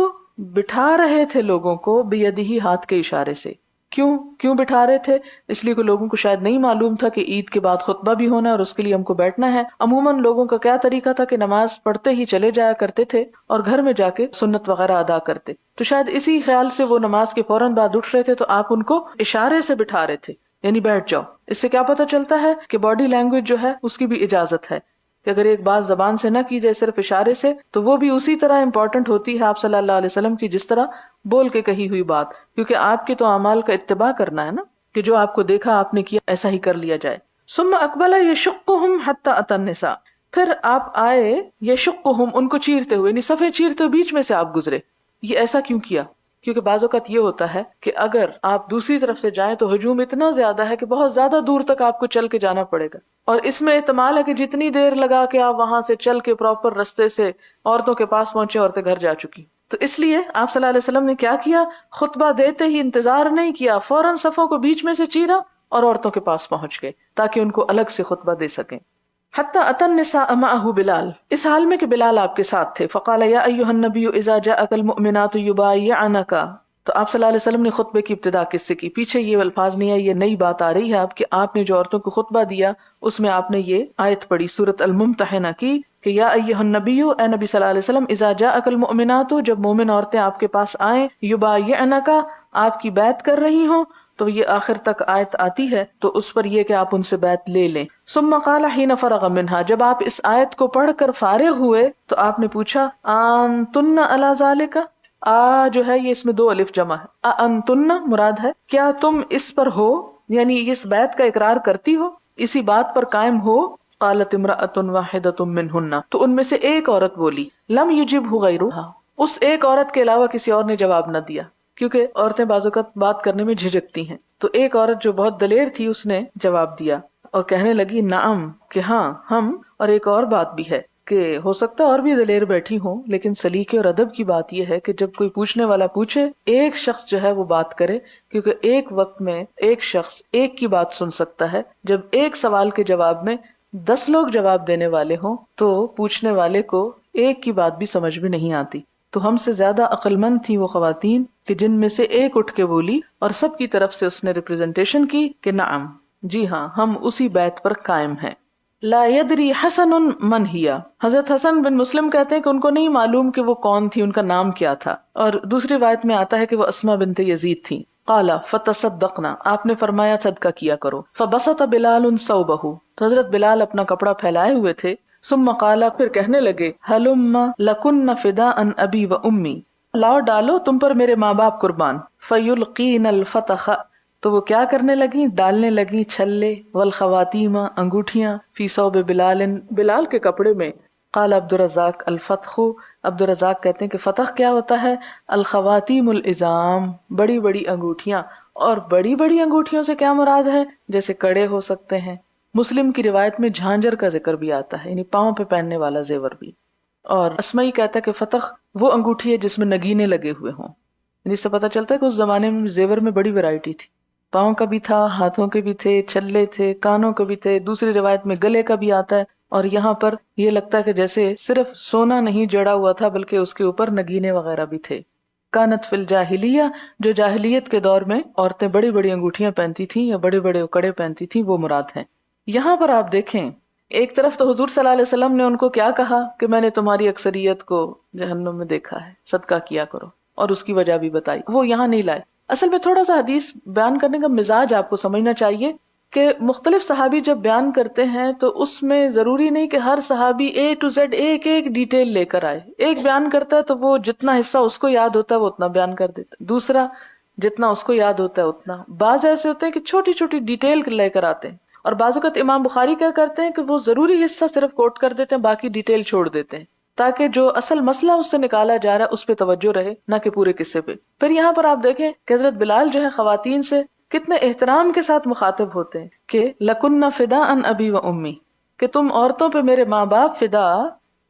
بٹھا رہے تھے لوگوں کو بیدہی ہاتھ کے اشارے سے. کیوں بٹھا رہے تھے؟ اس لیے کہ لوگوں کو شاید نہیں معلوم تھا کہ عید کے بعد خطبہ بھی ہونا ہے اور اس کے لیے ہم کو بیٹھنا ہے. عموماً لوگوں کا کیا طریقہ تھا کہ نماز پڑھتے ہی چلے جایا کرتے تھے اور گھر میں جا کے سنت وغیرہ ادا کرتے. تو شاید اسی خیال سے وہ نماز کے فوراً بعد اٹھ رہے تھے تو آپ ان کو اشارے سے بٹھا رہے تھے، یعنی بیٹھ جاؤ. اس سے کیا پتہ چلتا ہے کہ باڈی لینگویج جو ہے اس کی بھی اجازت ہے کہ اگر ایک بات زبان سے نہ کی جائے صرف اشارے سے تو وہ بھی اسی طرح امپورٹنٹ ہوتی ہے آپ صلی اللہ علیہ وسلم کی جس طرح بول کے کہی ہوئی بات، کیونکہ آپ کے تو اعمال کا اتباع کرنا ہے نا، کہ جو آپ کو دیکھا آپ نے کیا ایسا ہی کر لیا جائے. ثم اقبل یشقہم حتی اتی النساء. پھر آپ آئے یشقہم، ان کو چیرتے ہوئے، یعنی صفیں چیرتے ہوئے بیچ میں سے آپ گزرے. یہ ایسا کیوں کیا؟ کیونکہ بعض اوقات یہ ہوتا ہے کہ اگر آپ دوسری طرف سے جائیں تو ہجوم اتنا زیادہ ہے کہ بہت زیادہ دور تک آپ کو چل کے جانا پڑے گا، اور اس میں احتمال ہے کہ جتنی دیر لگا کے آپ وہاں سے چل کے پراپر رستے سے عورتوں کے پاس پہنچے عورتیں گھر جا چکی. تو اس لیے آپ صلی اللہ علیہ وسلم نے کیا کیا؟ خطبہ دیتے ہی انتظار نہیں کیا، فوراً صفوں کو بیچ میں سے چیرا اور عورتوں کے پاس پہنچ گئے تاکہ ان کو الگ سے خطبہ دے سکیں. حتی اتی النساء معه بلال، اس حال میں کہ بلال آپ کے ساتھ تھے. فقال یا ایھا النبی اذا جاءک المؤمنات یبایعنک. تو آپ صلی اللہ علیہ وسلم نے خطبے کی ابتدا کس سے کی؟ پیچھے یہ الفاظ نہیں ہے، یہ نئی بات آ رہی ہے آپ کہ آپ نے جو عورتوں کو خطبہ دیا اس میں آپ نے یہ آیت پڑھی سورۃ الممتحنہ کی کہ یا ایھا النبی، اے نبی صلی اللہ علیہ وسلم، اذا جاءک المؤمنات، جب مومن عورتیں آپ کے پاس آئیں، یبایعنک، آپ کی بیعت کر رہی ہوں. تو یہ آخر تک آیت آتی ہے تو اس پر یہ کہ آپ ان سے بیعت لے لیں. ثم قال حين فرغ منها، جب آپ اس آیت کو پڑھ کر فارغ ہوئے تو آپ نے پوچھا انتن علی ذالک. جو ہے یہ اس میں 2 الف جمع ہے. انتن مراد ہے کیا تم اس پر ہو، یعنی اس بیعت کا اقرار کرتی ہو، اسی بات پر قائم ہو. قالت امرأۃ واحدۃ منہن، تو ان میں سے ایک عورت بولی. لم یجبہ غیرھا، اس ایک عورت کے علاوہ کسی اور نے جواب نہ دیا، کیونکہ عورتیں بعض اوقات بات کرنے میں جھجکتی ہیں. تو ایک عورت جو بہت دلیر تھی اس نے جواب دیا اور کہنے لگی نعم، کہ ہاں ہم. اور ایک اور بات بھی ہے کہ ہو سکتا اور بھی دلیر بیٹھی ہوں، لیکن سلیقے اور ادب کی بات یہ ہے کہ جب کوئی پوچھنے والا پوچھے ایک شخص جو ہے وہ بات کرے، کیونکہ ایک وقت میں ایک شخص ایک کی بات سن سکتا ہے. جب ایک سوال کے جواب میں 10 لوگ جواب دینے والے ہوں تو پوچھنے والے کو ایک کی بات بھی سمجھ میں نہیں آتی. تو ہم سے زیادہ عقل مند تھی وہ خواتین کہ جن میں سے ایک اٹھ کے بولی اور سب کی طرف سے اس نے ریپرزنٹیشن کی کہ نعم، جی ہاں، ہم اسی بیعت پر قائم ہیں. لا یدری حسن من ہیا، حضرت حسن بن مسلم کہتے ہیں کہ ان کو نہیں معلوم کہ وہ کون تھی، ان کا نام کیا تھا. اور دوسری روایت میں آتا ہے کہ وہ اسما بنت یزید تھی. قال فتصدقنا، آپ نے فرمایا صدقہ کیا کرو. فبسط بلال ثوبہ، تو حضرت بلال اپنا کپڑا پھیلائے ہوئے تھے. ثم قال، پھر کہنے لگے ہلم لکن فداء ابی و امی، لاؤ ڈالو تم پر میرے ماں باپ قربان. فیلقین الفتخ، تو وہ کیا کرنے لگیں؟ ڈالنے لگیں چھلے، والخواتیم انگوٹھیاں، فی صوب بلال بلال کے کپڑے میں۔ قال عبد الرزاق الفتح، عبد الرزاق کہتے ہیں کہ فتح کیا ہوتا ہے؟ الخواتیم العظام، بڑی بڑی انگوٹھیاں۔ اور بڑی بڑی انگوٹھیوں سے کیا مراد ہے؟ جیسے کڑے ہو سکتے ہیں، مسلم کی روایت میں جھانجر کا ذکر بھی آتا ہے، یعنی پاؤں پہ پہننے والا زیور بھی۔ اور اسمعی کہتا ہے کہ فتح وہ انگوٹھی ہے جس میں نگینے لگے ہوئے ہوں، یعنی اس سے پتہ چلتا ہے کہ اس زمانے میں زیور میں بڑی ویرائٹی تھی، پاؤں کا بھی تھا، ہاتھوں کے بھی تھے، چھلے تھے، کانوں کے بھی تھے، دوسری روایت میں گلے کا بھی آتا ہے، اور یہاں پر یہ لگتا ہے کہ جیسے صرف سونا نہیں جڑا ہوا تھا بلکہ اس کے اوپر نگینے وغیرہ بھی تھے۔ کانت فی الجاہلیہ، جو جاہلیت کے دور میں عورتیں بڑی بڑی انگوٹھیاں پہنتی تھیں یا بڑے بڑے کڑے پہنتی تھیں، وہ مراد ہیں۔ یہاں پر آپ دیکھیں، ایک طرف تو حضور صلی اللہ علیہ وسلم نے ان کو کیا کہا کہ میں نے تمہاری اکثریت کو جہنم میں دیکھا ہے، صدقہ کیا کرو، اور اس کی وجہ بھی بتائی، وہ یہاں نہیں لائے۔ اصل میں تھوڑا سا حدیث بیان کرنے کا مزاج آپ کو سمجھنا چاہیے کہ مختلف صحابی جب بیان کرتے ہیں تو اس میں ضروری نہیں کہ ہر صحابی A to Z ایک ایک ڈیٹیل لے کر آئے۔ ایک بیان کرتا ہے تو وہ جتنا حصہ اس کو یاد ہوتا ہے وہ اتنا بیان کر دیتا ہے، دوسرا جتنا اس کو یاد ہوتا ہے اتنا۔ بعض ایسے ہوتے ہیں کہ چھوٹی چھوٹی ڈیٹیل لے کر آتے ہیں، اور بعض اوقات امام بخاری کیا کرتے ہیں کہ وہ ضروری حصہ صرف کوٹ کر دیتے ہیں، باقی ڈیٹیل چھوڑ دیتے ہیں، تاکہ جو اصل مسئلہ اس سے نکالا جا رہا ہے اس پہ توجہ رہے، نہ کہ پورے قصے پہ۔ پھر یہاں پر آپ دیکھیں کہ حضرت بلال جو ہے خواتین سے کتنے احترام کے ساتھ مخاطب ہوتے ہیں کہ لَكُنَّ فِدَاءً أَبِي وَأُمِّي، کہ تم عورتوں پہ میرے ماں باپ فدا،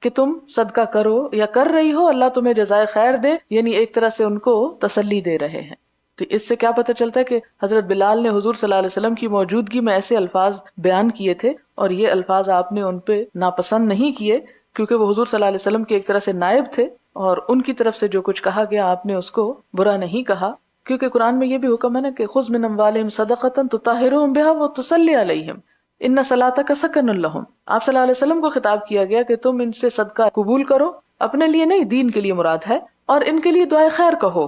کہ تم صدقہ کرو یا کر رہی ہو، اللہ تمہیں جزائے خیر دے، یعنی ایک طرح سے ان کو تسلی دے رہے ہیں۔ تو اس سے کیا پتہ چلتا ہے کہ حضرت بلال نے حضور صلی اللہ علیہ وسلم کی موجودگی میں ایسے الفاظ بیان کیے تھے، اور یہ الفاظ آپ نے ان پہ ناپسند نہیں کیے، کیونکہ وہ حضور صلی اللہ علیہ وسلم کے ایک طرح سے نائب تھے، اور ان کی طرف سے جو کچھ کہا گیا آپ نے اس کو برا نہیں کہا، کیونکہ قرآن میں یہ بھی حکم ہے نا کہ خذ من اموالہم صدقۃ تطہرھم بها وتصلی علیہم ان صلاتک سکن لہم۔ آپ صلی اللہ علیہ وسلم کو خطاب کیا گیا کہ تم ان سے صدقہ قبول کرو، اپنے لیے نہیں، دین کے لیے مراد ہے، اور ان کے لیے دعائے خیر کہو،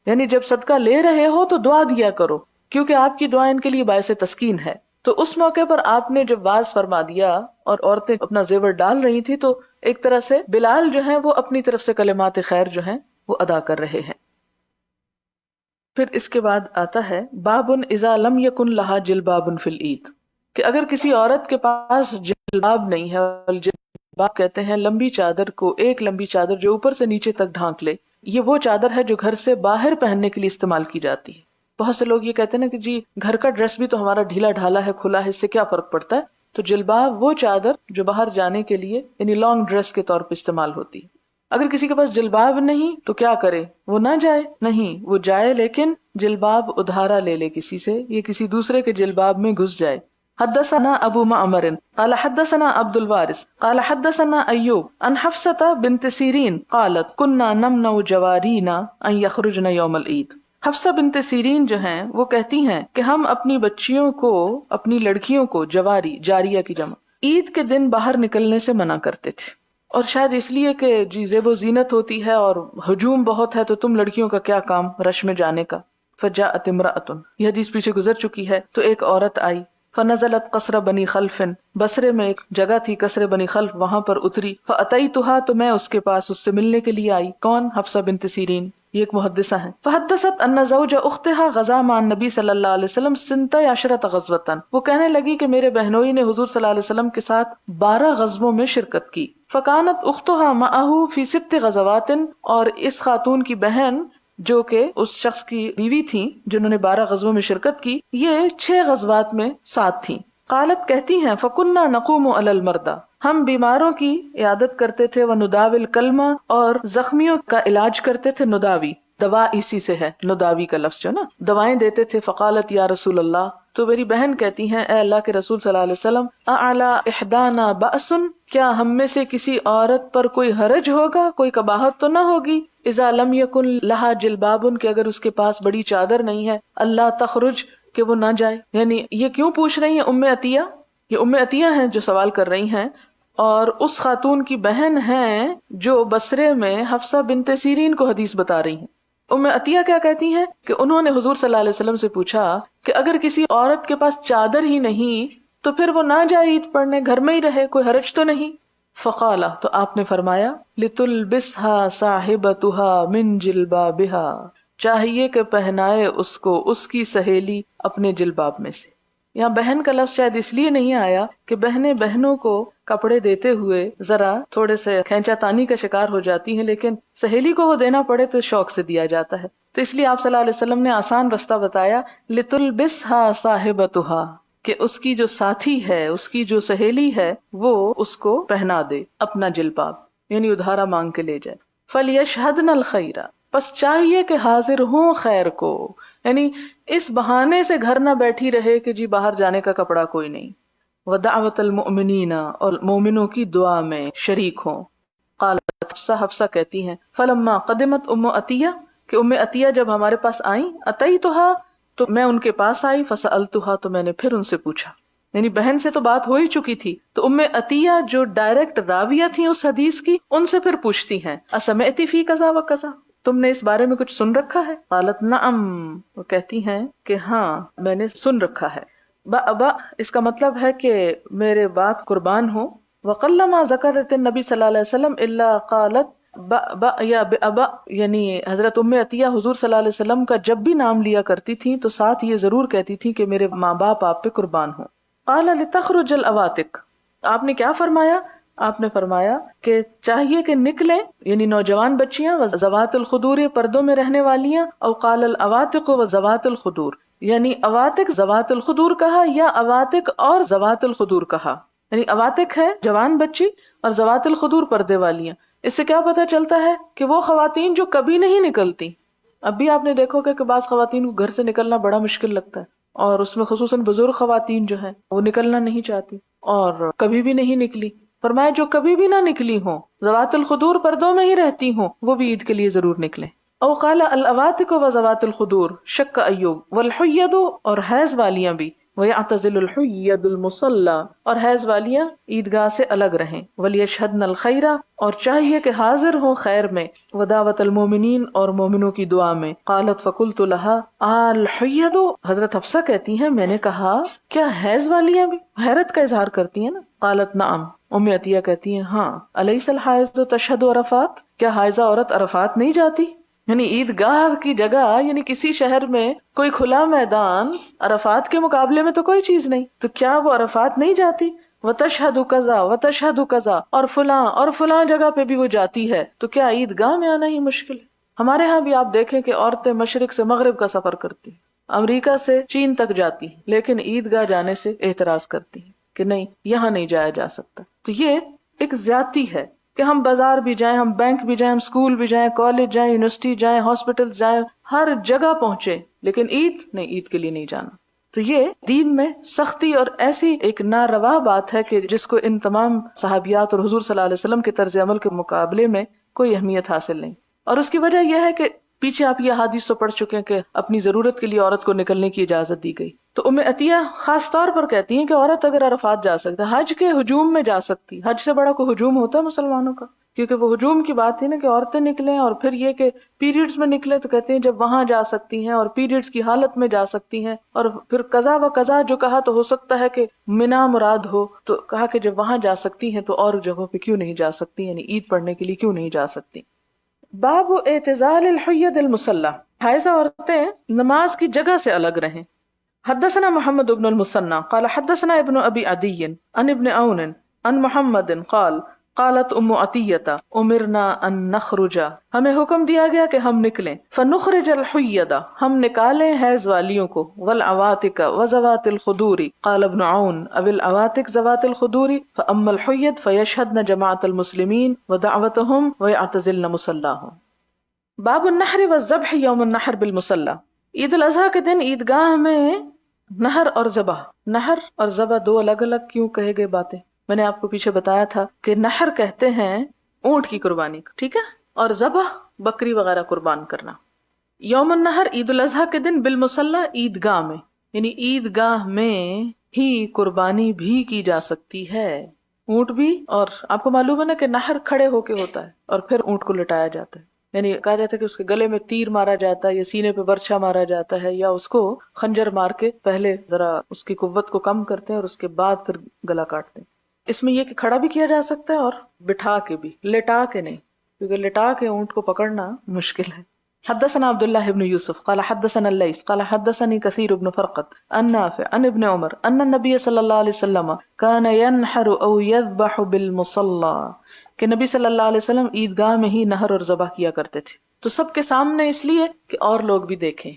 یعنی جب صدقہ لے رہے ہو تو دعا دیا کرو، کیونکہ آپ کی دعا ان کے لیے باعث تسکین ہے۔ تو اس موقع پر آپ نے جب واز فرما دیا اور عورتیں اپنا زیور ڈال رہی تھی، تو ایک طرح سے بلال جو ہیں وہ اپنی طرف سے کلمات خیر جو ہیں وہ ادا کر رہے ہیں۔ پھر اس کے بعد آتا ہے باب اذا لم یکن لہا جلباب فی العید، کہ اگر کسی عورت کے پاس جلباب نہیں ہے، جلباب کہتے ہیں لمبی چادر کو، ایک لمبی چادر جو اوپر سے نیچے تک ڈھانک لے، یہ وہ چادر ہے جو گھر سے باہر پہننے کے لیے استعمال کی جاتی ہے۔ بہت سے لوگ یہ کہتے ہیں نا کہ جی گھر کا ڈریس بھی تو ہمارا ڈھیلا ڈھالا ہے، کھلا ہے، اس سے کیا فرق پڑتا ہے؟ تو جلباب وہ چادر جو باہر جانے کے لیے یعنی لانگ ڈریس کے طور پہ استعمال ہوتی ہے۔ اگر کسی کے پاس جلباب نہیں تو کیا کرے؟ وہ نہ جائے؟ نہیں، وہ جائے لیکن جلباب ادھارا لے لے کسی سے، یہ کسی دوسرے کے جلباب میں گھس جائے۔ حدثنا ابو معمر قال حدثنا عبد الوارث قال حدثنا ایوب عن حفصة بنت سیرین قالت كنا نمنع جوارینا ان يخرجن یوم العید۔ حفصہ بنت سیرین جو ہیں وہ کہتی ہیں کہ ہم اپنی بچیوں کو، اپنی لڑکیوں کو، جواری جاریہ کی جمع، عید کے دن باہر نکلنے سے منع کرتے تھے، اور شاید اس لیے کہ جی زیب و زینت ہوتی ہے اور ہجوم بہت ہے، تو تم لڑکیوں کا کیا کام رش میں جانے کا۔ فجاءت امرأۃ، یہ حدیث پیچھے گزر چکی ہے، تو ایک عورت آئی، فنزلت قصر بنی خلف، بصرے میں ایک جگہ تھی قصر بنی خلف، وہاں پر اتری، فاتیتها، تو میں اس کے پاس اس سے ملنے کے لیے آئی۔ کون؟ حفصہ بنت سیرین، یہ ایک محدثہ ہیں۔ فحدثت ان زوج اختها غزا مع النبی صلی اللہ علیہ وسلم 12 غزوۃ، وہ کہنے لگی کہ میرے بہنوئی نے حضور صلی اللہ علیہ وسلم کے ساتھ 12 غزووں میں شرکت کی۔ فکانت اختها معه فی 6 غزوات، اور اس خاتون کی بہن جو کہ اس شخص کی بیوی تھی جنہوں نے 12 غزووں میں شرکت کی، یہ 6 غزوات میں ساتھ تھیں۔ قالت کہتی ہیں فکنا نقوم علی المرضى، ہم بیماروں کی عیادت کرتے تھے، ونداوی الکلمہ، اور زخمیوں کا علاج کرتے تھے، نداوی دوا اسی سے ہے، نداوی کا لفظ جو نا دوائیں دیتے تھے۔ فقالت یا رسول اللہ، تو میری بہن کہتی ہیں اے اللہ کے رسول صلی اللہ علیہ وسلم، اعلی احدانا بأس، کیا ہم میں سے کسی عورت پر کوئی حرج ہوگا، کوئی قباحت تو نہ ہوگی، اذا لم یکن لہا جلباب، کہ اگر اس کے پاس بڑی چادر نہیں ہے، اللہ تخرج، کہ وہ نہ جائے۔ یعنی یہ کیوں پوچھ رہی ہیں ام عطیہ؟ یہ ام عطیہ ہیں جو سوال کر رہی ہیں، اور اس خاتون کی بہن ہیں جو بصرے میں حفصہ بنت سیرین کو حدیث بتا رہی ہیں۔ ام عطیہ کیا کہتی ہیں کہ انہوں نے حضور صلی اللہ علیہ وسلم سے پوچھا کہ اگر کسی عورت کے پاس چادر ہی نہیں تو پھر وہ نہ جائے عید پڑھنے، گھر میں ہی رہے، کوئی حرج تو نہیں؟ فقالا، تو آپ نے فرمایا لتلبسها صاحبتها من جلبابها، چاہیے کہ پہنائے اس کو اس کی سہیلی اپنے جلباب میں سے. یہاں بہن کا لفظ شاید اس لیے نہیں آیا کہ بہنیں بہنوں کو کپڑے دیتے ہوئے ذرا تھوڑے سے کھینچا تانی کا شکار ہو جاتی ہیں، لیکن سہیلی کو وہ دینا پڑے تو شوق سے دیا جاتا ہے. تو اس لیے آپ صلی اللہ علیہ وسلم نے آسان رستہ بتایا، لِتُلْبِسْهَا صَاحِبَتُهَا، کہ اس کی جو ساتھی ہے، اس کی جو سہیلی ہے، وہ اس کو پہنا دے اپنا جلباب، یعنی ادھارا مانگ کے لے جائے. فَلْيَشْهَدْنَ الْخَيْرَ، پس چاہیے کہ حاضر ہوں خیر کو، یعنی اس بہانے سے گھر نہ بیٹھی رہے کہ جی باہر جانے کا کپڑا کوئی نہیں. وَدَعْوَةَ الْمُؤْمِنِينَ، اور مومنوں کی دعا میں شریک ہوں. قالت حفصہ کہتی ہیں فلما قدمت ام عطیہ، کہ ام عطیہ جب ہمارے پاس آئیں، اتیتھا، تو میں ان کے پاس آئی، فسألتھا، تو میں نے پھر ان سے پوچھا، یعنی بہن سے تو بات ہو ہی چکی تھی، تو ام عطیہ جو ڈائریکٹ راویہ تھیں اس حدیث کی، ان سے پھر پوچھتی ہیں اسمعتی فی کذا و کذا، تم نے اس بارے میں کچھ سن رکھا ہے؟ قالت نعم، وہ کہتی ہیں کہ ہاں میں نے سن رکھا ہے. ابا، اس کا مطلب ہے کہ میرے باپ قربان ہو. وقلما ذکرت النبی صلی اللہ علیہ وسلم الا قالت با یا ابا، یعنی حضرت ام عطیہ حضور صلی اللہ علیہ وسلم کا جب بھی نام لیا کرتی تھی تو ساتھ یہ ضرور کہتی تھی کہ میرے ماں باپ آپ پہ قربان ہوں. قال لتخرج العواتق، آپ نے کیا فرمایا؟ آپ نے فرمایا کہ چاہیے کہ نکلیں، یعنی نوجوان بچیاں، ذوات الخدور، پردوں میں رہنے والیاں، او قال العواتق و ذوات الخدور، یعنی عواتق ذوات الخدور کہا یا عواتق اور ذوات الخدور کہا، یعنی عواتق ہے جوان بچی اور ذوات الخدور پردے والیاں. اس سے کیا پتہ چلتا ہے کہ وہ خواتین جو کبھی نہیں نکلتی. اب بھی آپ نے دیکھو کہ بعض خواتین کو گھر سے نکلنا بڑا مشکل لگتا ہے، اور اس میں خصوصاً بزرگ خواتین جو ہیں وہ نکلنا نہیں چاہتی اور کبھی بھی نہیں نکلی. فرمایا جو کبھی بھی نہ نکلی ہوں، ذوات الخدور پردوں میں ہی رہتی ہوں، وہ بھی عید کے لیے ضرور نکلیں. او قال العواتق و ذوات الخدور شک ایوب والحید، اور حیض والیاں بھی، وَيَعْتَزِلُ الْحُيَّدُ الْمُصَلَّى، اور حیض والیاں عیدگاہ سے الگ رہیں. وَلْيَشْهَدْنَ الْخَيْرَ، اور چاہیے کہ حاضر ہوں خیر میں. وَدَعْوَةَ الْمُؤْمِنِينَ، اور مومنوں کی دعا میں. قالت فَقُلْتُ لَهَا الْحُيَّدُ، حضرت حفصہ کہتی ہیں میں نے کہا کیا حیض والیاں بھی حیرت کا اظہار کرتی ہیں نا؟ قالت نعم، ام عطیہ کہتی ہیں ہاں. الیس الحائض تشہد عرفات، کیا حائضہ عورت عرفات نہیں جاتی؟ یعنی عیدگاہ کی جگہ، یعنی کسی شہر میں کوئی کھلا میدان، عرفات کے مقابلے میں تو کوئی چیز نہیں، تو کیا وہ عرفات نہیں جاتی؟ وتشہد کذا وتشہد کذا، اور فلاں جگہ پہ بھی وہ جاتی ہے، تو کیا عیدگاہ میں آنا ہی مشکل ہے؟ ہمارے ہاں بھی آپ دیکھیں کہ عورتیں مشرق سے مغرب کا سفر کرتی ہیں، امریکہ سے چین تک جاتی ہیں، لیکن عیدگاہ جانے سے اعتراض کرتی ہیں کہ نہیں یہاں نہیں جایا جا سکتا. تو یہ ایک زیادتی ہے کہ ہم بازار بھی جائیں، ہم بینک بھی جائیں، ہم اسکول بھی جائیں، کالج جائیں، یونیورسٹی جائیں، ہاسپٹل جائیں، ہر جگہ پہنچے، لیکن عید کے لیے نہیں جانا. تو یہ دین میں سختی اور ایسی ایک ناروا بات ہے کہ جس کو ان تمام صحابیات اور حضور صلی اللہ علیہ وسلم کے طرز عمل کے مقابلے میں کوئی اہمیت حاصل نہیں. اور اس کی وجہ یہ ہے کہ پیچھے آپ یہ حدیث تو پڑھ چکے ہیں کہ اپنی ضرورت کے لیے عورت کو نکلنے کی اجازت دی گئی. تو ام عطیہ خاص طور پر کہتی ہیں کہ عورت اگر عرفات جا سکتا ہے، حج کے ہجوم میں جا سکتی، حج سے بڑا کوئی ہجوم ہوتا ہے مسلمانوں کا؟ کیونکہ وہ ہجوم کی بات تھی نا کہ عورتیں نکلیں، اور پھر یہ کہ پیریڈز میں نکلے، تو کہتے ہیں جب وہاں جا سکتی ہیں اور پیریڈز کی حالت میں جا سکتی ہیں. اور پھر قضا و قضا جو کہا تو ہو سکتا ہے کہ منا مراد ہو، تو کہا کہ جب وہاں جا سکتی ہیں تو اور جگہوں پہ کیوں نہیں جا سکتی، یعنی عید پڑھنے کے لیے کیوں نہیں جا سکتی. باب اعتزال الحید المصلی، حائضہ عورتیں نماز کی جگہ سے الگ رہیں. حدثنا محمد بن المثنى قال حدثنا ابن ابی عدی عن ابن عون عن محمد قال قالت ام عطیہ امرنا ان نخرج، ہمیں حکم دیا گیا کہ ہم نکلیں. فنخرج الحید، ہم نکالیں حیض والیوں کو. والعواتق وذوات الخدور قال ابن عون اب العواتق ذوات الخدور فاما الحید فیشهدن جماعت المسلمین ودعوتهم ویعتزلن مصلاهم. باب النحر والذبح یوم النحر بالمصلی، عید الاضحیٰ کے دن عیدگاہ میں نحر اور ذبح، نحر اور ذبح دو الگ الگ کیوں کہے گئے باتیں؟ میں نے آپ کو پیچھے بتایا تھا کہ نحر کہتے ہیں اونٹ کی قربانی، ٹھیک ہے، اور ذبح بکری وغیرہ قربان کرنا. یوم النحر عید الاضحیٰ کے دن بالمصلی، عیدگاہ میں، یعنی عیدگاہ میں ہی قربانی بھی کی جا سکتی ہے، اونٹ بھی. اور آپ کو معلوم ہے نا کہ نحر کھڑے ہو کے ہوتا ہے اور پھر اونٹ کو لٹایا جاتا ہے، یعنی کہا جاتا ہے کہ اس کے گلے میں تیر مارا جاتا ہے یا سینے پہ برچھا مارا جاتا ہے، یا اس کو خنجر مار کے پہلے ذرا اس کی قوت کو کم کرتے ہیں اور اس کے بعد پھر گلا کاٹتے ہیں. اس میں یہ کہ کھڑا بھی کیا جا سکتا ہے اور بٹھا کے بھی، لٹا کے نہیں، کیونکہ لٹا کے اونٹ کو پکڑنا مشکل ہے. حدثنا عبد الله بن يوسف قال حدثنا الليث قال حدثني كثير بن فرقد عن نافع عن ابن عمر أن النبي صلى الله عليه وسلم كان ينحر أو يذبح بالمصلى کہ نبی صلی اللہ علیہ وسلم عیدگاہ میں ہی نہر اور ذبح کیا کرتے تھے، تو سب کے سامنے اس لیے کہ اور لوگ بھی دیکھیں۔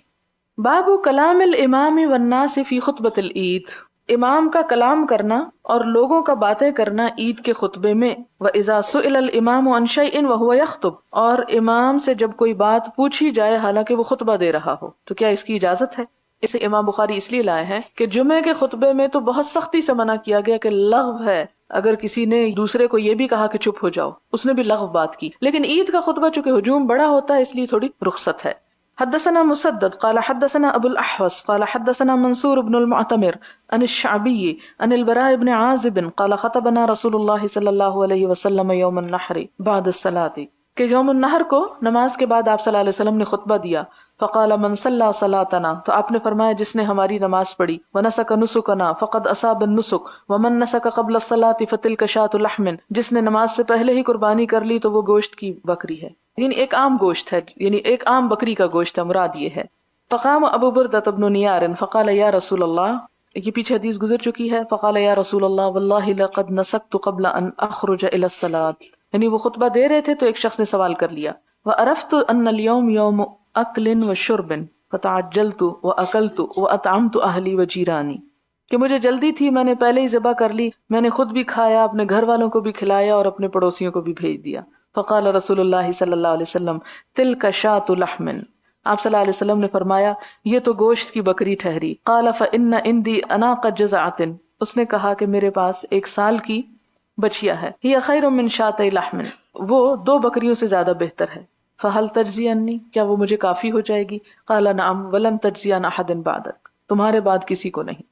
باب کلام الامام والناس فی خطبۃ العید، امام کا کلام کرنا اور لوگوں کا باتیں کرنا عید کے خطبے میں۔ وَإِذَا سُئِلَ الْإِمَامُ عَنْ شَيْءٍ وَهُوَ يَخْطُبُ، اور امام سے جب کوئی بات پوچھی جائے حالانکہ وہ خطبہ دے رہا ہو تو کیا اس کی اجازت ہے؟ اسے امام بخاری اس لیے لائے ہیں کہ جمعے کے خطبے میں تو بہت سختی سے منع کیا گیا کہ لغو ہے، اگر کسی نے دوسرے کو یہ بھی کہا کہ چپ ہو جاؤ، اس نے بھی لغو بات کی، لیکن عید کا خطبہ چونکہ ہجوم بڑا ہوتا ہے اس لیے تھوڑی رخصت ہے۔ حدثنا مسدد قال حدثنا ابو الاحوص قال حدثنا منصور بن المعتمر عن الشعبي عن البراء بن عازب قال خطبنا رسول الله صلی اللہ علیہ وسلم یوم النحر بعد الصلاة، کہ یوم النحر کو نماز کے بعد آپ صلی اللہ علیہ وسلم نے خطبہ دیا۔ فقال من صلی صلاتنا، تو آپ نے فرمایا جس نے ہماری نماز پڑھی، ونسک نسکنا فقد اصاب النسک ومن نسک قبل الصلاة فتلک شاة لحم، جس نے نماز سے پہلے ہی قربانی کر لی تو وہ گوشت کی بکری ہے، یعنی ایک عام گوشت ہے، یعنی ایک عام بکری کا گوشت ہے، مراد یہ ہے۔ فقام ابو بردۃ بن نیار فقال یا رسول اللہ، یہ پیچھے حدیث گزر چکی ہے، فقال یا رسول اللہ واللہ لقد نسکت قبل ان اخرج الى الصلاة، یعنی وہ خطبہ دے رہے تھے تو ایک شخص نے سوال کر لیا، وعرفت ان اليوم یوم اکل و شرب فتعجلت واکلت واطعمت اہلی وجیرانی، کہ مجھے جلدی تھی، میں نے پہلے ہی ذبح کر لی، میں نے خود بھی کھایا، اپنے گھر والوں کو بھی کھلایا اور اپنے پڑوسیوں کو بھی بھیج دیا۔ فقال رسول اللہ صلی اللہ علیہ وسلم تلک شاۃ لحم، آپ صلی اللہ علیہ وسلم نے فرمایا یہ تو گوشت کی بکری ٹھہری۔ قال فإن عندي اناق جزعۃ، اس نے کہا کہ میرے پاس 1 سال کی بچیا ہے، ہی خیر من شاۃ لحم، وہ 2 بکریوں سے زیادہ بہتر ہے۔ فہل تجزی عنی، کیا وہ مجھے کافی ہو جائے گی؟ قال نعم ولن تجزی عن احد بعدک، تمہارے بعد کسی کو نہیں۔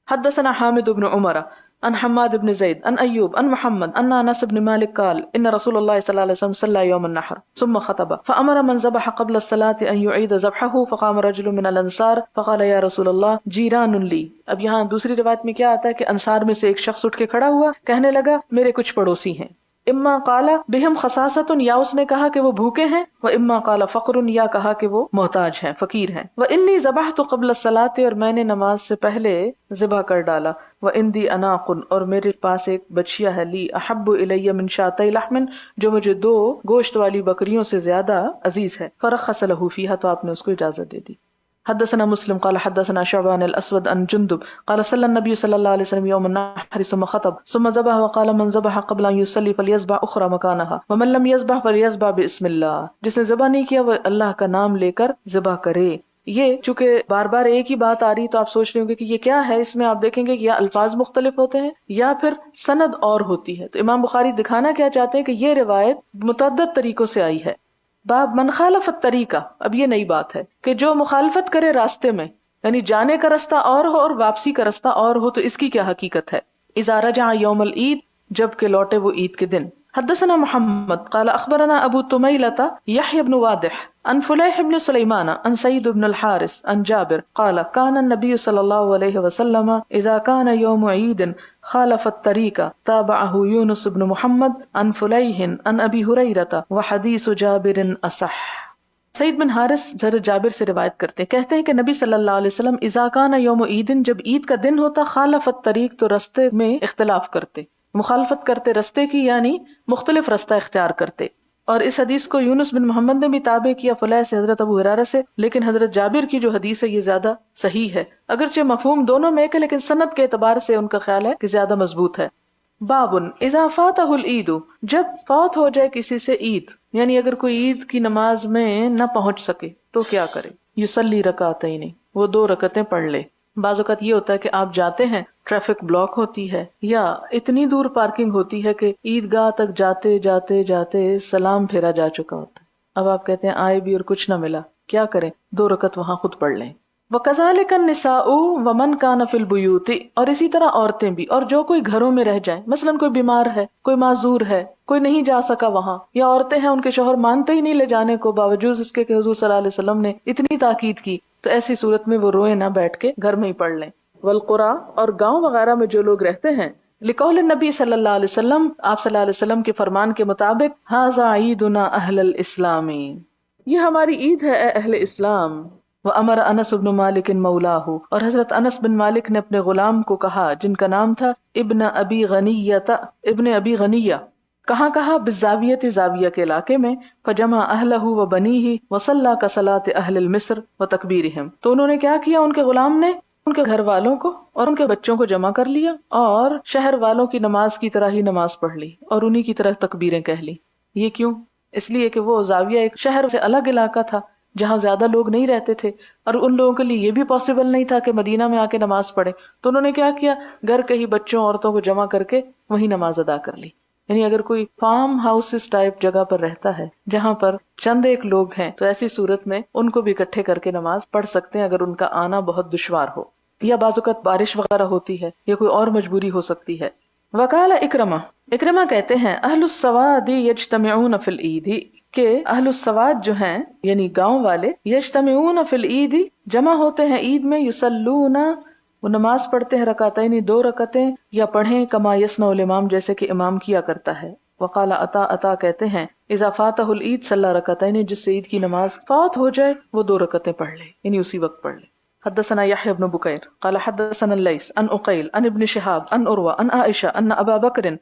حدثنا حامد بن عمر عن حماد بن زید عن ایوب عن محمد ان انس بن مالک قال ان رسول اللہ صلی اللہ علیہ وسلم صلی یوم النحر ثم خطب فامر من ذبح قبل الصلاة ان يعيد ذبحه فقام رجل من الانصار فقال یا رسول اللہ جیران لی۔ اب یہاں دوسری روایت میں کیا آتا ہے کہ انصار میں سے ایک شخص اٹھ کے کھڑا ہوا، کہنے لگا میرے کچھ پڑوسی ہیں، اما قال بہم خصاصۃ، یا اس نے کہا کہ وہ بھوکے ہیں، و اما قال فقر، یا کہا کہ وہ محتاج ہیں، فقیر ہیں، و انی ذبحت قبل الصلاۃ، اور میں نے نماز سے پہلے ذبح کر ڈالا، و عندی اناق، اور میرے پاس ایک بچیا ہے، لی احب الی من شاتی لحم، جو مجھے 2 گوشت والی بکریوں سے زیادہ عزیز ہے، فرخص له فیہا، تو آپ نے اس کو اجازت دے دی۔ حدثنا مسلم قال حدثنا شعبہ عن الاسود عن جندب قال صلی النبی صلی اللہ علیہ وسلم یوم النحر ثم خطب ثم ذبح وقال من ذبح قبل ان يصلي فليذبح اخرى مكانها ومن لم يذبح فليذبح بسم اللہ، جس نے ذبح نہیں کیا وہ اللہ کا نام لے کر ذبح کرے۔ یہ چونکہ بار بار ایک ہی بات آ رہی تو آپ سوچ رہے ہوں گے کہ یہ کیا ہے، اس میں آپ دیکھیں گے کہ یا الفاظ مختلف ہوتے ہیں یا پھر سند اور ہوتی ہے، تو امام بخاری دکھانا کیا چاہتے ہیں کہ یہ روایت متعدد طریقوں سے آئی ہے۔ باب من خالف الطریقہ، اب یہ نئی بات ہے کہ جو مخالفت کرے راستے میں، یعنی جانے کا رستہ اور ہو اور واپسی کا رستہ اور ہو، تو اس کی کیا حقیقت ہے۔ اذا رجع یوم العید، جب کہ لوٹے وہ عید کے دن۔ حدثنا محمد قال اخبرنا ابو تمیلۃ یحیی بن واضح عن فلیح بن سلیمان عن سعید بن الحارث عن جابر قال كان النبي صلی اللہ علیہ وسلم اذا كان يوم عید خالف الطریق تابعه یونس بن محمد عن فلیح عن ابی ہریرۃ وحدیث جابر اصح۔ سعید بن حارث حضرت جابر سے روایت کرتے ہیں، کہتے ہیں کہ نبی صلی اللہ علیہ وسلم اذا كان یوم عید، جب عید کا دن ہوتا، خالف الطریق، تو رستے میں اختلاف کرتے، مخالفت کرتے رستے کی، یعنی مختلف رستہ اختیار کرتے۔ اور اس حدیث کو یونس بن محمد نے بھی تابع کیا فلیح سے، حضرت ابو ہریرہ سے، لیکن حضرت جابر کی جو حدیث ہے یہ زیادہ صحیح ہے، اگرچہ مفہوم دونوں میں ایک ہے لیکن سند کے اعتبار سے ان کا خیال ہے کہ زیادہ مضبوط ہے۔ بابن اذا فاتہ العید، جب فوت ہو جائے کسی سے عید، یعنی اگر کوئی عید کی نماز میں نہ پہنچ سکے تو کیا کرے؟ یصلی رکعتین، وہ 2 رکعتیں پڑھ لے۔ بعض اوقات یہ ہوتا ہے کہ آپ جاتے ہیں، ٹریفک بلاک ہوتی ہے یا اتنی دور پارکنگ ہوتی ہے کہ عیدگاہ تک جاتے جاتے جاتے سلام پھیرا جا چکا ہوتا ہے، اب آپ کہتے ہیں آئے بھی اور کچھ نہ ملا، کیا کریں؟ 2 رکعت وہاں خود پڑھ لیں۔ وَكَذَلِكَ النِّسَاءُ وَمَنْ كَانَ فِي الْبُيُوتِ، اور اسی طرح عورتیں بھی، اور جو کوئی گھروں میں رہ جائیں، مثلا کوئی بیمار ہے، کوئی معذور ہے، کوئی نہیں جا سکا وہاں، یا عورتیں ہیں ان کے شوہر مانتے ہی نہیں لے جانے کو، باوجود اس کے کہ حضور صلی اللہ علیہ وسلم نے اتنی تاکید کی، تو ایسی صورت میں وہ روئے نہ، بیٹھ کے گھر میں ہی پڑھ لیں۔ والقرى، اور گاؤں وغیرہ میں جو لوگ رہتے ہیں، لقول النبی صلی اللہ علیہ وسلم، آپ صلی اللہ علیہ وسلم کے فرمان کے مطابق، ھذا عیدنا اہل الاسلام، یہ ہماری عید ہے اے اہل اسلام. وامر انس بن مالک مولاہ، اور حضرت انس بن مالک نے اپنے غلام کو کہا جن کا نام تھا ابن ابی غنیہ. کہاں کہا؟ بالزاویۃ، زاویہ کے علاقے میں. فجمع اہلہ و بنیہ وصلی کصلاۃ اہل المصر وتکبیرہم، تو انہوں نے کیا کیا، ان کے غلام نے ان کے گھر والوں کو اور ان کے بچوں کو جمع کر لیا اور شہر والوں کی نماز کی طرح ہی نماز پڑھ لی اور انہی کی طرح تکبیریں کہہ لی. یہ کیوں؟ اس لیے کہ وہ زاویہ ایک شہر سے الگ علاقہ تھا جہاں زیادہ لوگ نہیں رہتے تھے، اور ان لوگوں کے لیے یہ بھی پاسبل نہیں تھا کہ مدینہ میں آ کے نماز پڑھے. تو انہوں نے کیا کیا، گھر کے ہی بچوں عورتوں کو جمع کر کے وہی نماز ادا کر لی. یعنی اگر کوئی فارم ہاؤسز ٹائپ جگہ پر رہتا ہے جہاں پر چند ایک لوگ ہیں تو ایسی صورت میں ان کو بھی اکٹھے کر کے نماز پڑھ سکتے ہیں اگر ان کا آنا بہت دشوار ہو، یا بعض اوقات بارش وغیرہ ہوتی ہے یا کوئی اور مجبوری ہو سکتی ہے. وقال اکرمہ کہتے ہیں اہل السواد یجتمعون فی العید، کہ اہل السواد جو ہیں یعنی گاؤں والے، یجتمعون فی العید جمع ہوتے ہیں عید میں، یصلون وہ نماز پڑھتے ہیں، رکعتین 2 رکعتیں، یا پڑھیں کما یصنع الامام جیسے کہ امام کیا کرتا ہے. وقال عطا کہتے ہیں اذا فاتہ العید صلی رکعتین، جس سے عید کی نماز فوت ہو جائے وہ 2 رکعتیں پڑھ لے، یعنی اسی وقت پڑھ لے. حدثنا يحيى بن بكير قال حدثنا الليث عن عقيل عن ابن شهاب عن عروة عن عائشة أن أبا بكر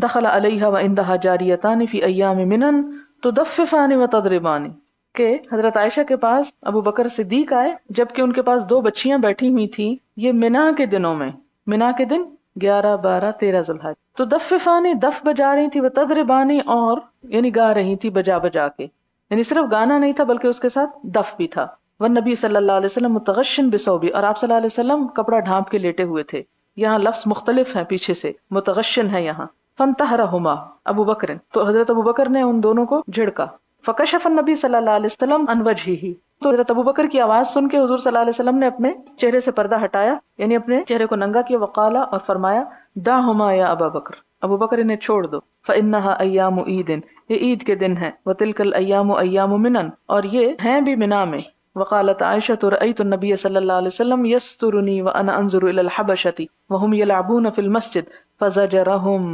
دخل عليها وعندها جاريتان في أيام منن تدففان وتضربان، کہ حضرت عائشہ کے پاس ابو بکر صدیق آئے جبکہ ان کے پاس 2 بچیاں بیٹھی ہوئی تھیں یہ منا کے دنوں میں، منا کے دن 11 12 13 ذوالحج. تو دففانی دف بجا رہی تھی، وتضربانی اور یعنی گا رہی تھی بجا بجا کے، یعنی صرف گانا نہیں تھا بلکہ اس کے ساتھ دف بھی تھا. والنبی صلی اللہ علیہ وسلم متغشن بثوبی، اور آپ صلی اللہ علیہ وسلم کپڑا ڈھانپ کے لیٹے ہوئے تھے. یہاں لفظ مختلف ہیں پیچھے سے، متغشن ہے یہاں. فانتہرہما ابو بکر، تو حضرت ابو بکر نے ان دونوں کو جھڑکا. فکشف النبی صلی اللہ علیہ وسلم عن وجہہ، تو حضرت ابو بکر کی آواز سن کے حضور صلی اللہ علیہ وسلم نے اپنے چہرے سے پردہ ہٹایا، یعنی اپنے چہرے کو ننگا کیا. وقالا، اور فرمایا دعہما یا ابا بکر، ابو بکر انہیں چھوڑ دو. فإنها ایام عید، یہ عید کے دن ہیں. وتلک الایام ایام منن، اور یہ ہیں بھی منا میں. وقالت عائشة رأيت النبي صلى الله عليه وسلم يسترني وأنا أنظر إلى الحبشة وهم يلعبون في المسجد فزجرهم.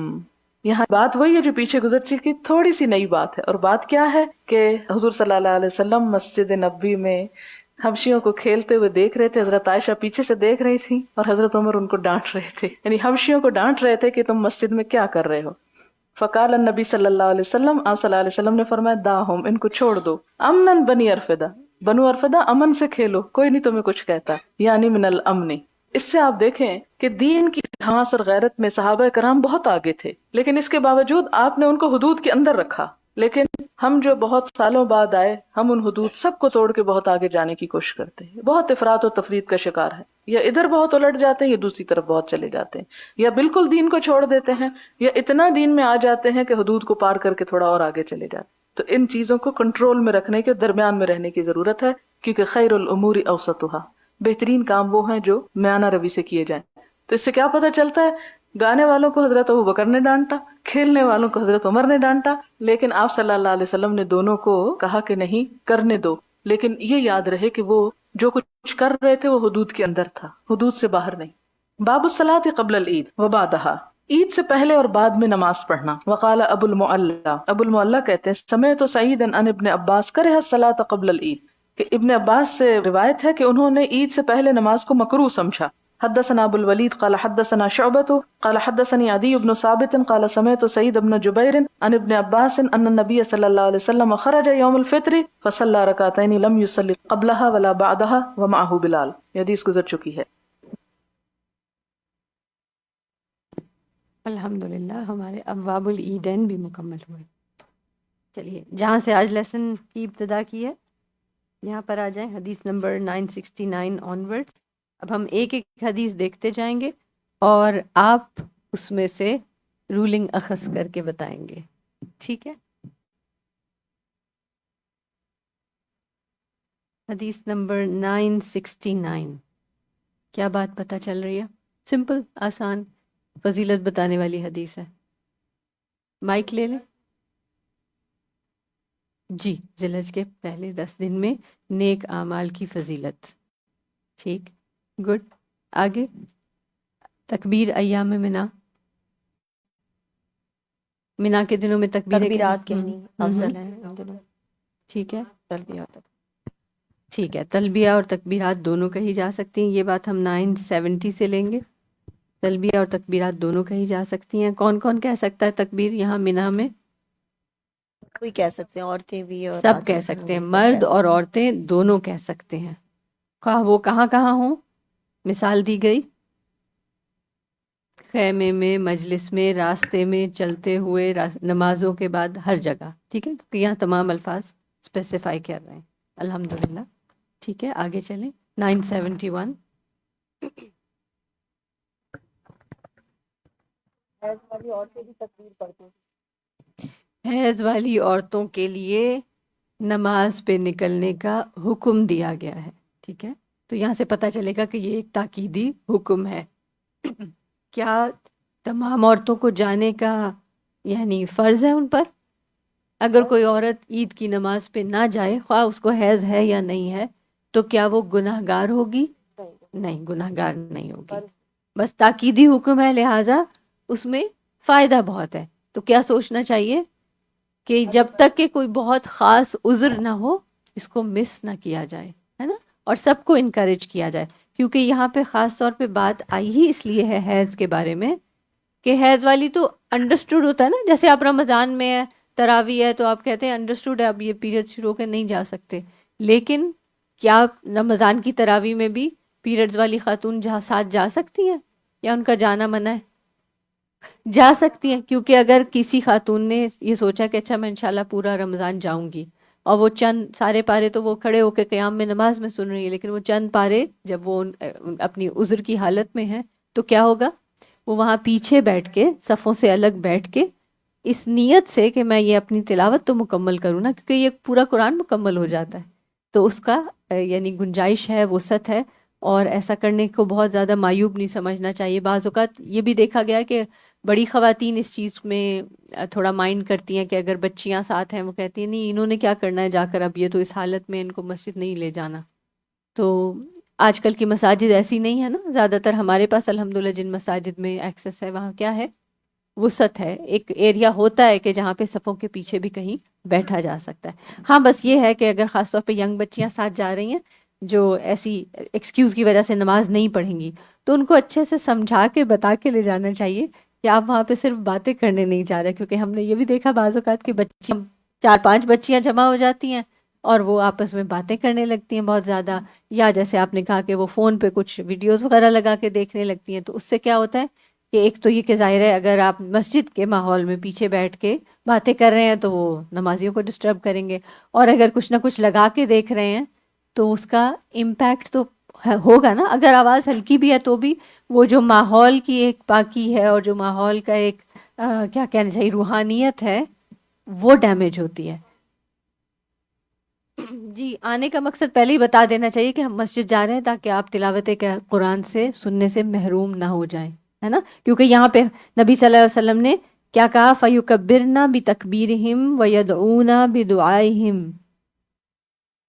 یہاں بات وہی ہے جو پیچھے گزر چکی، تھوڑی سی نئی بات ہے. اور بات کیا ہے کہ حضور صلی اللہ علیہ وسلم مسجد نبوی میں حبشیوں کو کھیلتے ہوئے دیکھ رہے تھے. حضرت عائشہ پیچھے سے دیکھ رہی تھی اور حضرت عمر ان کو ڈانٹ رہے تھے، یعنی حبشیوں کو ڈانٹ رہے تھے کہ تم مسجد میں کیا کر رہے ہو. فقال النبی صلی اللہ علیہ وسلم، آپ صلی اللہ علیہ وسلم نے فرمایا داہم، ان کو چھوڑ دو. امنا بنی ارفدہ، بنو ارفدہ امن سے کھیلو، کوئی نہیں تمہیں کچھ کہتا، یعنی من الامن. اس سے آپ دیکھیں کہ دین کی گھاس اور غیرت میں صحابہ کرام بہت آگے تھے، لیکن اس کے باوجود آپ نے ان کو حدود کے اندر رکھا. لیکن ہم جو بہت سالوں بعد آئے، ہم ان حدود سب کو توڑ کے بہت آگے جانے کی کوشش کرتے ہیں، بہت افراط و تفرید کا شکار ہے. یا ادھر بہت الٹ جاتے ہیں یا دوسری طرف بہت چلے جاتے ہیں، یا بالکل دین کو چھوڑ دیتے ہیں یا اتنا دین میں آ جاتے ہیں کہ حدود کو پار کر کے تھوڑا اور آگے چلے جاتے ہیں. تو ان چیزوں کو کنٹرول میں رکھنے کے، درمیان میں رہنے کی ضرورت ہے، کیونکہ خیر الامور اوسطھا، بہترین کام وہ ہیں جو میانہ روی سے کیے جائیں. تو اس سے کیا پتہ چلتا ہے، گانے والوں کو حضرت ابو بکر نے ڈانٹا، کھیلنے والوں کو حضرت عمر نے ڈانٹا، لیکن آپ صلی اللہ علیہ وسلم نے دونوں کو کہا کہ نہیں کرنے دو. لیکن یہ یاد رہے کہ وہ جو کچھ کر رہے تھے وہ حدود کے اندر تھا، حدود سے باہر نہیں. باب الصلاۃ قبل العید وبعدہا، عید سے پہلے اور بعد میں نماز پڑھنا. وقال ابو المعلی کہتے ہیں سمعت سعید عن ابن عباس کرہ الصلاۃ قبل العید، کہ ابن عباس سے روایت ہے کہ انہوں نے عید سے پہلے نماز کو مکروہ سمجھا. حدثنا ابو الولید قال حدثنا شعبۃ قال حدثني عدی بن ثابت قال سمعت سعید بن جبیر عن ابن عباس ان النبی صلی اللہ علیہ وسلم خرج یوم الفطر فصلى رکعتین لم يصلي قبلها ولا بعدها ومعه بلال. یہ حدیث گزر چکی ہے. الحمدللہ ہمارے ابواب العیدین بھی مکمل ہوئے. چلیے جہاں سے آج لیسن کی ابتدا کی ہے یہاں پر آ جائیں، حدیث نمبر 969 آنورڈ. اب ہم ایک ایک حدیث دیکھتے جائیں گے اور آپ اس میں سے رولنگ اخذ کر کے بتائیں گے، ٹھیک ہے؟ حدیث نمبر 969، کیا بات پتہ چل رہی ہے؟ سمپل، آسان، فضیلت بتانے والی حدیث ہے. مائک لے لیں. جی، ذی الحج کے پہلے 10 دن میں نیک اعمال کی فضیلت. ٹھیک، گڈ. آگے تکبیر ایام منا کے دنوں میں تکبیرات کہنی افضل ہے. ٹھیک ہے. تلبیہ اور ٹھیک ہے، تلبیہ اور تکبیرات دونوں کہی جا سکتی ہیں، یہ بات ہم 970 سے لیں گے. تلبیہ اور تکبیرات دونوں کہی جا سکتی ہیں. کون کون کہہ سکتا ہے تکبیر یہاں منا میں؟ کوئی کہہ سکتے ہیں، عورتیں بھی اور سب کہہ سکتے ہیں، مرد اور عورتیں دونوں کہہ سکتے ہیں، خواہ وہ کہاں کہاں ہوں. مثال دی گئی، خیمے میں، مجلس میں، راستے میں، چلتے ہوئے، نمازوں کے بعد، ہر جگہ. ٹھیک ہے، کیونکہ یہاں تمام الفاظ اسپیسیفائی کر رہے ہیں. الحمدللہ. ٹھیک ہے، آگے چلیں. 971. حیض والی عورتوں کے لیے نماز پہ نکلنے کا حکم دیا گیا ہے. ٹھیک ہے، تو یہاں سے پتہ چلے گا کہ یہ ایک تاکیدی حکم ہے. کیا تمام عورتوں کو جانے کا یعنی فرض ہے ان پر؟ اگر کوئی عورت عید کی نماز پہ نہ جائے، خواہ اس کو حیض ہے یا نہیں ہے، تو کیا وہ گناہ گار ہوگی؟ نہیں، گناہ گار نہیں ہوگی. بس تاکیدی حکم ہے، لہٰذا اس میں فائدہ بہت ہے. تو کیا سوچنا چاہیے کہ جب تک کہ کوئی بہت خاص عذر نہ ہو، اس کو مس نہ کیا جائے، ہے نا، اور سب کو انکریج کیا جائے. کیونکہ یہاں پہ خاص طور پہ بات آئی ہی اس لیے ہے حیض کے بارے میں کہ حیض والی تو انڈرسٹوڈ ہوتا ہے نا، جیسے آپ رمضان میں ہے، تراویح ہے، تو آپ کہتے ہیں انڈرسٹوڈ ہے، اب یہ پیریڈ شروع ہو کے نہیں جا سکتے. لیکن کیا رمضان کی تراویح میں بھی پیریڈز والی خاتون جہاں ساتھ جا سکتی ہیں یا ان کا جانا منع ہے؟ جا سکتی ہیں، کیونکہ اگر کسی خاتون نے یہ سوچا کہ اچھا میں انشاءاللہ پورا رمضان جاؤں گی، اور وہ چند سارے پارے تو وہ کھڑے ہو کے قیام میں نماز میں سن رہی ہے، لیکن وہ چند پارے جب وہ اپنی عذر کی حالت میں ہیں، تو کیا ہوگا؟ وہ وہاں پیچھے بیٹھ کے، صفوں سے الگ بیٹھ کے، اس نیت سے کہ میں یہ اپنی تلاوت تو مکمل کروں نا، کیونکہ یہ پورا قرآن مکمل ہو جاتا ہے، تو اس کا یعنی گنجائش ہے، وسعت ہے. اور ایسا کرنے کو بہت زیادہ معیوب نہیں سمجھنا چاہیے. بعض اوقات یہ بھی دیکھا گیا کہ بڑی خواتین اس چیز میں تھوڑا مائنڈ کرتی ہیں کہ اگر بچیاں ساتھ ہیں، وہ کہتی ہیں نہیں انہوں نے کیا کرنا ہے جا کر، اب یہ تو اس حالت میں ان کو مسجد نہیں لے جانا. تو آج کل کی مساجد ایسی نہیں ہے نا، زیادہ تر ہمارے پاس الحمدللہ جن مساجد میں ایکسیس ہے وہاں کیا ہے، وسعت ہے، ایک ایریا ہوتا ہے کہ جہاں پہ صفوں کے پیچھے بھی کہیں بیٹھا جا سکتا ہے. ہاں بس یہ ہے کہ اگر خاص طور پہ ینگ بچیاں ساتھ جا رہی ہیں جو ایسی ایکسکیوز کی وجہ سے نماز نہیں پڑھیں گی، تو ان کو اچھے سے سمجھا کے بتا کے لے جانا چاہیے کہ آپ وہاں پہ صرف باتیں کرنے نہیں جا رہے. کیونکہ ہم نے یہ بھی دیکھا بعض اوقات کہ بچیاں 4-5 بچیاں جمع ہو جاتی ہیں اور وہ آپس میں باتیں کرنے لگتی ہیں بہت زیادہ، یا جیسے آپ نے کہا کہ وہ فون پہ کچھ ویڈیوز وغیرہ لگا کے دیکھنے لگتی ہیں. تو اس سے کیا ہوتا ہے کہ ایک تو یہ کہ ظاہر ہے اگر آپ مسجد کے ماحول میں پیچھے بیٹھ کے باتیں کر رہے ہیں تو وہ نمازیوں کو ڈسٹرب کریں گے، اور اگر کچھ نہ کچھ لگا کے دیکھ رہے ہیں تو اس کا امپیکٹ تو ہوگا نا. اگر آواز ہلکی بھی ہے تو بھی وہ جو ماحول کی ایک پاکی ہے اور جو ماحول کا ایک کیا کہنا چاہیے روحانیت ہے، وہ ڈیمیج ہوتی ہے. جی، آنے کا مقصد پہلے ہی بتا دینا چاہیے کہ ہم مسجد جا رہے ہیں تاکہ آپ تلاوت قرآن سے سننے سے محروم نہ ہو جائیں، ہے نا. کیونکہ یہاں پہ نبی صلی اللہ علیہ وسلم نے کیا کہا، فَيُكَبِّرْنَا بِتَكْبِيرِهِمْ وَيَدْعُونَ بِدُعَائِهِمْ،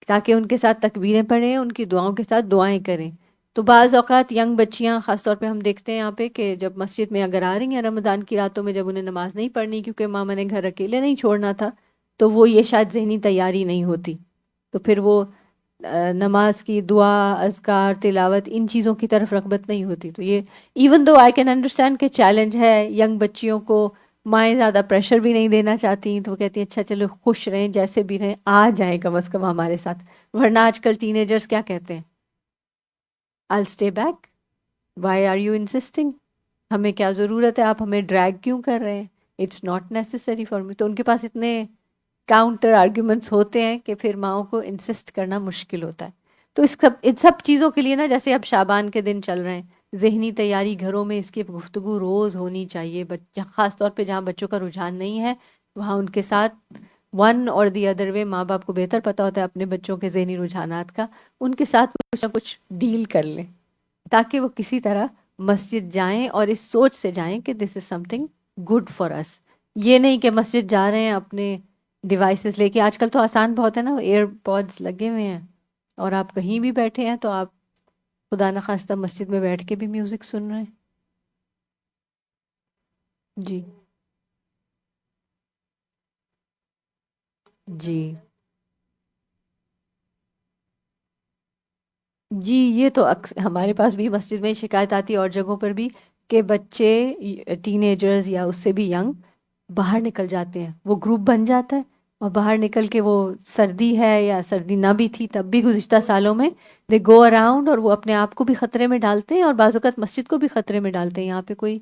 تاکہ ان کے ساتھ تکبیریں پڑھیں، ان کی دعاؤں کے ساتھ دعائیں کریں. تو بعض اوقات ینگ بچیاں خاص طور پہ ہم دیکھتے ہیں یہاں پہ کہ جب مسجد میں اگر آ رہی ہیں رمضان کی راتوں میں، جب انہیں نماز نہیں پڑھنی کیونکہ ماما نے گھر اکیلے نہیں چھوڑنا تھا، تو وہ یہ شاید ذہنی تیاری نہیں ہوتی، تو پھر وہ نماز کی دعا، اذکار، تلاوت، ان چیزوں کی طرف رغبت نہیں ہوتی. تو یہ even though I can understand کہ چیلنج ہے، ینگ بچیوں کو مائیں زیادہ پریشر بھی نہیں دینا چاہتی، تو وہ کہتی ہیں اچھا چلو خوش رہیں، جیسے بھی رہیں، آ جائیں کم از کم ہمارے ساتھ. ورنہ آج کل ٹین ایجرز کیا کہتے ہیں، I'll stay back. Why are you insisting? ہمیں کیا ضرورت ہے، آپ ہمیں ڈریگ کیوں کر رہے ہیں؟ It's not necessary for me. تو ان کے پاس اتنے کاؤنٹر آرگیومنٹس ہوتے ہیں کہ پھر ماؤں کو انسسٹ کرنا مشکل ہوتا ہے. تو ان سب چیزوں کے لیے نا، جیسے اب شعبان کے دن چل رہے ہیں، ذہنی تیاری گھروں میں اس کی گفتگو روز ہونی چاہیے. خاص طور پہ جہاں بچوں کا رجحان نہیں ہے وہاں ان کے ساتھ ون اور دی ادر وے، ماں باپ کو بہتر پتہ ہوتا ہے اپنے بچوں کے ذہنی رجحانات کا، ان کے ساتھ کچھ نہ کچھ ڈیل کر لیں تاکہ وہ کسی طرح مسجد جائیں اور اس سوچ سے جائیں کہ دس از سم تھنگ گڈ فار اس. یہ نہیں کہ مسجد جا رہے ہیں اپنے ڈیوائسز لے کے. آج کل تو آسان بہت ہے نا، ایئر پوڈز لگے ہوئے ہیں اور آپ کہیں بھی بیٹھے ہیں تو آپ خدا نخواستہ مسجد میں بیٹھ کے بھی میوزک سن رہے ہیں. جی جی جی یہ تو ہمارے پاس بھی مسجد میں شکایت آتی ہے اور جگہوں پر بھی کہ بچے ٹین ایجرز یا اس سے بھی ینگ باہر نکل جاتے ہیں، وہ گروپ بن جاتا ہے اور باہر نکل کے وہ سردی ہے یا سردی نہ بھی تھی تب بھی گزشتہ سالوں میں دے گو اراؤنڈ اور وہ اپنے آپ کو بھی خطرے میں ڈالتے ہیں اور بعض اوقات مسجد کو بھی خطرے میں ڈالتے ہیں. یہاں پہ کوئی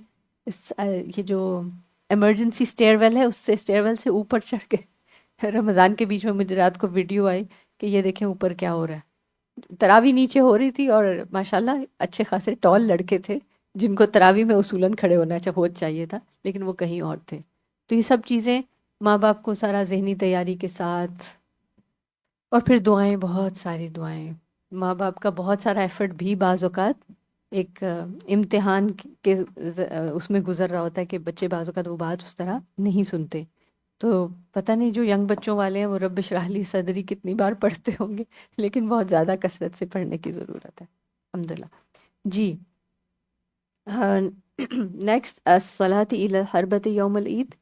یہ جو ایمرجنسی اسٹیئر ویل ہے اس سے اسٹیئر ویل سے اوپر چڑھ کے رمضان کے بیچ میں مجھے رات کو ویڈیو آئی کہ یہ دیکھیں اوپر کیا ہو رہا ہے. تراوی نیچے ہو رہی تھی اور ماشاءاللہ اچھے خاصے ٹال لڑکے تھے جن کو تراوی میں اصولاً کھڑے ہونا چاہیے تھا لیکن وہ کہیں اور تھے. تو یہ سب چیزیں ماں باپ کو سارا ذہنی تیاری کے ساتھ اور پھر دعائیں، بہت ساری دعائیں، ماں باپ کا بہت سارا ایفرٹ بھی بعض اوقات ایک امتحان کے اس میں گزر رہا ہوتا ہے کہ بچے بعض اوقات وہ بات اس طرح نہیں سنتے. تو پتہ نہیں جو ینگ بچوں والے ہیں وہ رب اشرح لی صدری کتنی بار پڑھتے ہوں گے، لیکن بہت زیادہ کثرت سے پڑھنے کی ضرورت ہے الحمدللہ. جی نیکسٹ الصلاۃ الی الحربۃ یوم العید.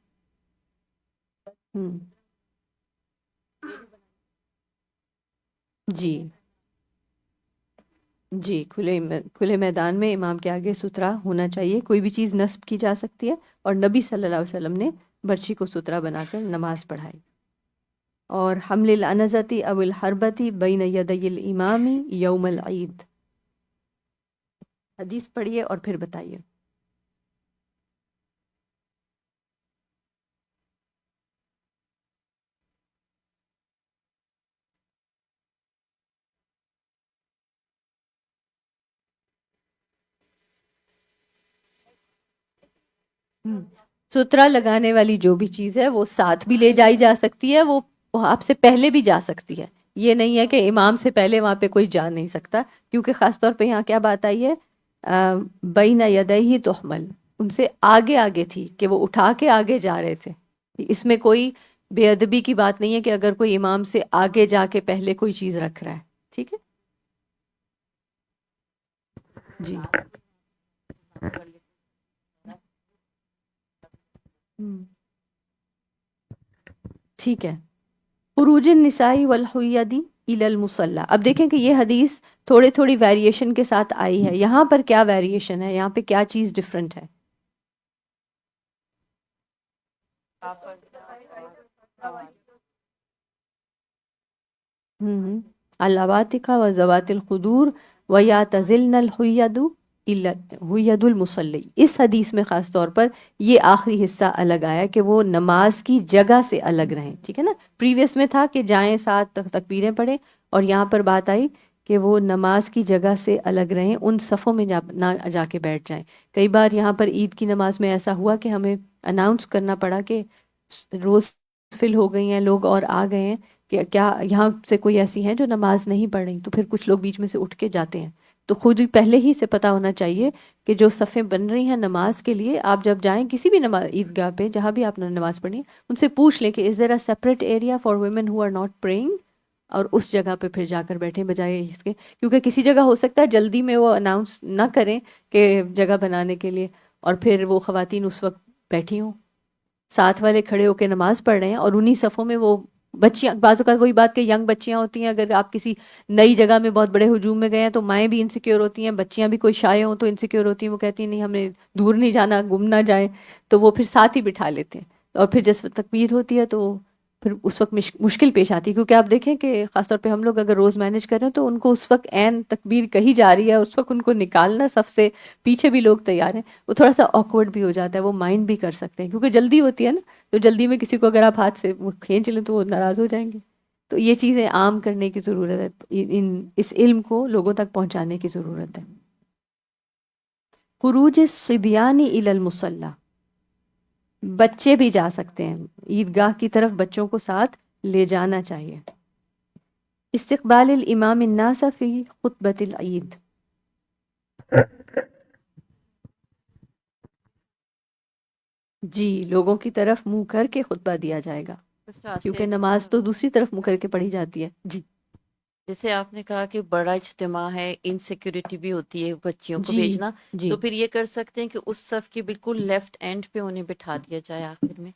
جی جی کھلے میدان میں امام کے آگے ستھرا ہونا چاہیے. کوئی بھی چیز نصب کی جا سکتی ہے اور نبی صلی اللہ علیہ وسلم نے برچی کو ستھرا بنا کر نماز پڑھائی. اور حمل العنزتی او الحربتی بین یدی الامام یوم العید. حدیث پڑھیے اور پھر بتائیے. سترا لگانے والی جو بھی چیز ہے وہ ساتھ بھی لے جائی جا سکتی ہے، وہ آپ سے پہلے بھی جا سکتی ہے. یہ نہیں ہے کہ امام سے پہلے وہاں پہ کوئی جا نہیں سکتا، کیونکہ خاص طور پہ یہاں کیا بات آئی ہے بین یدیہ تحمل، ان سے آگے آگے تھی کہ وہ اٹھا کے آگے جا رہے تھے. اس میں کوئی بے ادبی کی بات نہیں ہے کہ اگر کوئی امام سے آگے جا کے پہلے کوئی چیز رکھ رہا ہے. ٹھیک ہے جی. ٹھیک ہے. خروج النساء والحیض الی المصلی. اب دیکھیں کہ یہ حدیث تھوڑی ویریشن کے ساتھ آئی ہے. یہاں پر کیا ویریشن ہے، یہاں پہ کیا چیز ڈفرنٹ ہے؟ اللواتق و ذوات الخدور و یعتزلن الحید حید المصلی. اس حدیث میں خاص طور پر یہ آخری حصہ الگ آیا کہ وہ نماز کی جگہ سے الگ رہیں. ٹھیک ہے نا، پریویس میں تھا کہ جائیں ساتھ تکبیریں پڑھیں، اور یہاں پر بات آئی کہ وہ نماز کی جگہ سے الگ رہیں، ان صفوں میں نہ جا کے بیٹھ جائیں. کئی بار یہاں پر عید کی نماز میں ایسا ہوا کہ ہمیں اناؤنس کرنا پڑا کہ روز فل ہو گئی ہیں لوگ اور آ گئے ہیں، کہ کیا یہاں سے کوئی ایسی ہیں جو نماز نہیں پڑھ رہی. تو پھر کچھ لوگ بیچ میں سے اٹھ کے جاتے ہیں. تو خود پہلے ہی سے پتہ ہونا چاہیے کہ جو صفیں بن رہی ہیں نماز کے لیے، آپ جب جائیں کسی بھی نماز عیدگاہ پہ جہاں بھی آپ نے نماز پڑھنی ہے، ان سے پوچھ لیں کہ is there a separate area for women who are not praying, اور اس جگہ پہ پھر جا کر بیٹھیں بجائے اس کے، کیونکہ کسی جگہ ہو سکتا ہے جلدی میں وہ اناؤنس نہ کریں کہ جگہ بنانے کے لیے، اور پھر وہ خواتین اس وقت بیٹھی ہوں، ساتھ والے کھڑے ہو کے نماز پڑھ رہے ہیں، اور انہی صفوں میں وہ بچیاں، بعض اوقات وہی بات کہ ینگ بچیاں ہوتی ہیں، اگر آپ کسی نئی جگہ میں بہت بڑے ہجوم میں گئے ہیں تو مائیں بھی انسیکیور ہوتی ہیں، بچیاں بھی کوئی شائع ہوں تو انسیکیور ہوتی ہیں، وہ کہتی ہیں نہیں ہمیں دور نہیں جانا، گم نہ جائیں، تو وہ پھر ساتھ ہی بٹھا لیتے ہیں. اور پھر جس وقت تکبیر ہوتی ہے تو پھر اس وقت مشکل پیش آتی ہے، کیونکہ آپ دیکھیں کہ خاص طور پہ ہم لوگ اگر روز مینیج کریں تو ان کو اس وقت عین تکبیر کہی جا رہی ہے، اس وقت ان کو نکالنا صف سے، پیچھے بھی لوگ تیار ہیں، وہ تھوڑا سا آکورڈ بھی ہو جاتا ہے، وہ مائنڈ بھی کر سکتے ہیں کیونکہ جلدی ہوتی ہے نا، تو جلدی میں کسی کو اگر آپ ہاتھ سے کھینچ لیں تو وہ ناراض ہو جائیں گے. تو یہ چیزیں عام کرنے کی ضرورت ہے، اس علم کو لوگوں تک پہنچانے کی ضرورت ہے. خروج الصبیان الی المصلی، بچے بھی جا سکتے ہیں عیدگاہ کی طرف، بچوں کو ساتھ لے جانا چاہیے. استقبال الامام الناس فی خطبۃ العید. جی لوگوں کی طرف منہ کر کے خطبہ دیا جائے گا، کیونکہ نماز تو دوسری طرف منہ کر کے پڑھی جاتی ہے. جی جیسے آپ نے کہا کہ بڑا اجتماع ہے، انسیکیورٹی بھی ہوتی ہے بچیوں کو جی بھیجنا، جی تو پھر یہ کر سکتے ہیں کہ اس صف کے بالکل لیفٹ اینڈ پہ انہیں بٹھا دیا جائے آخر میں.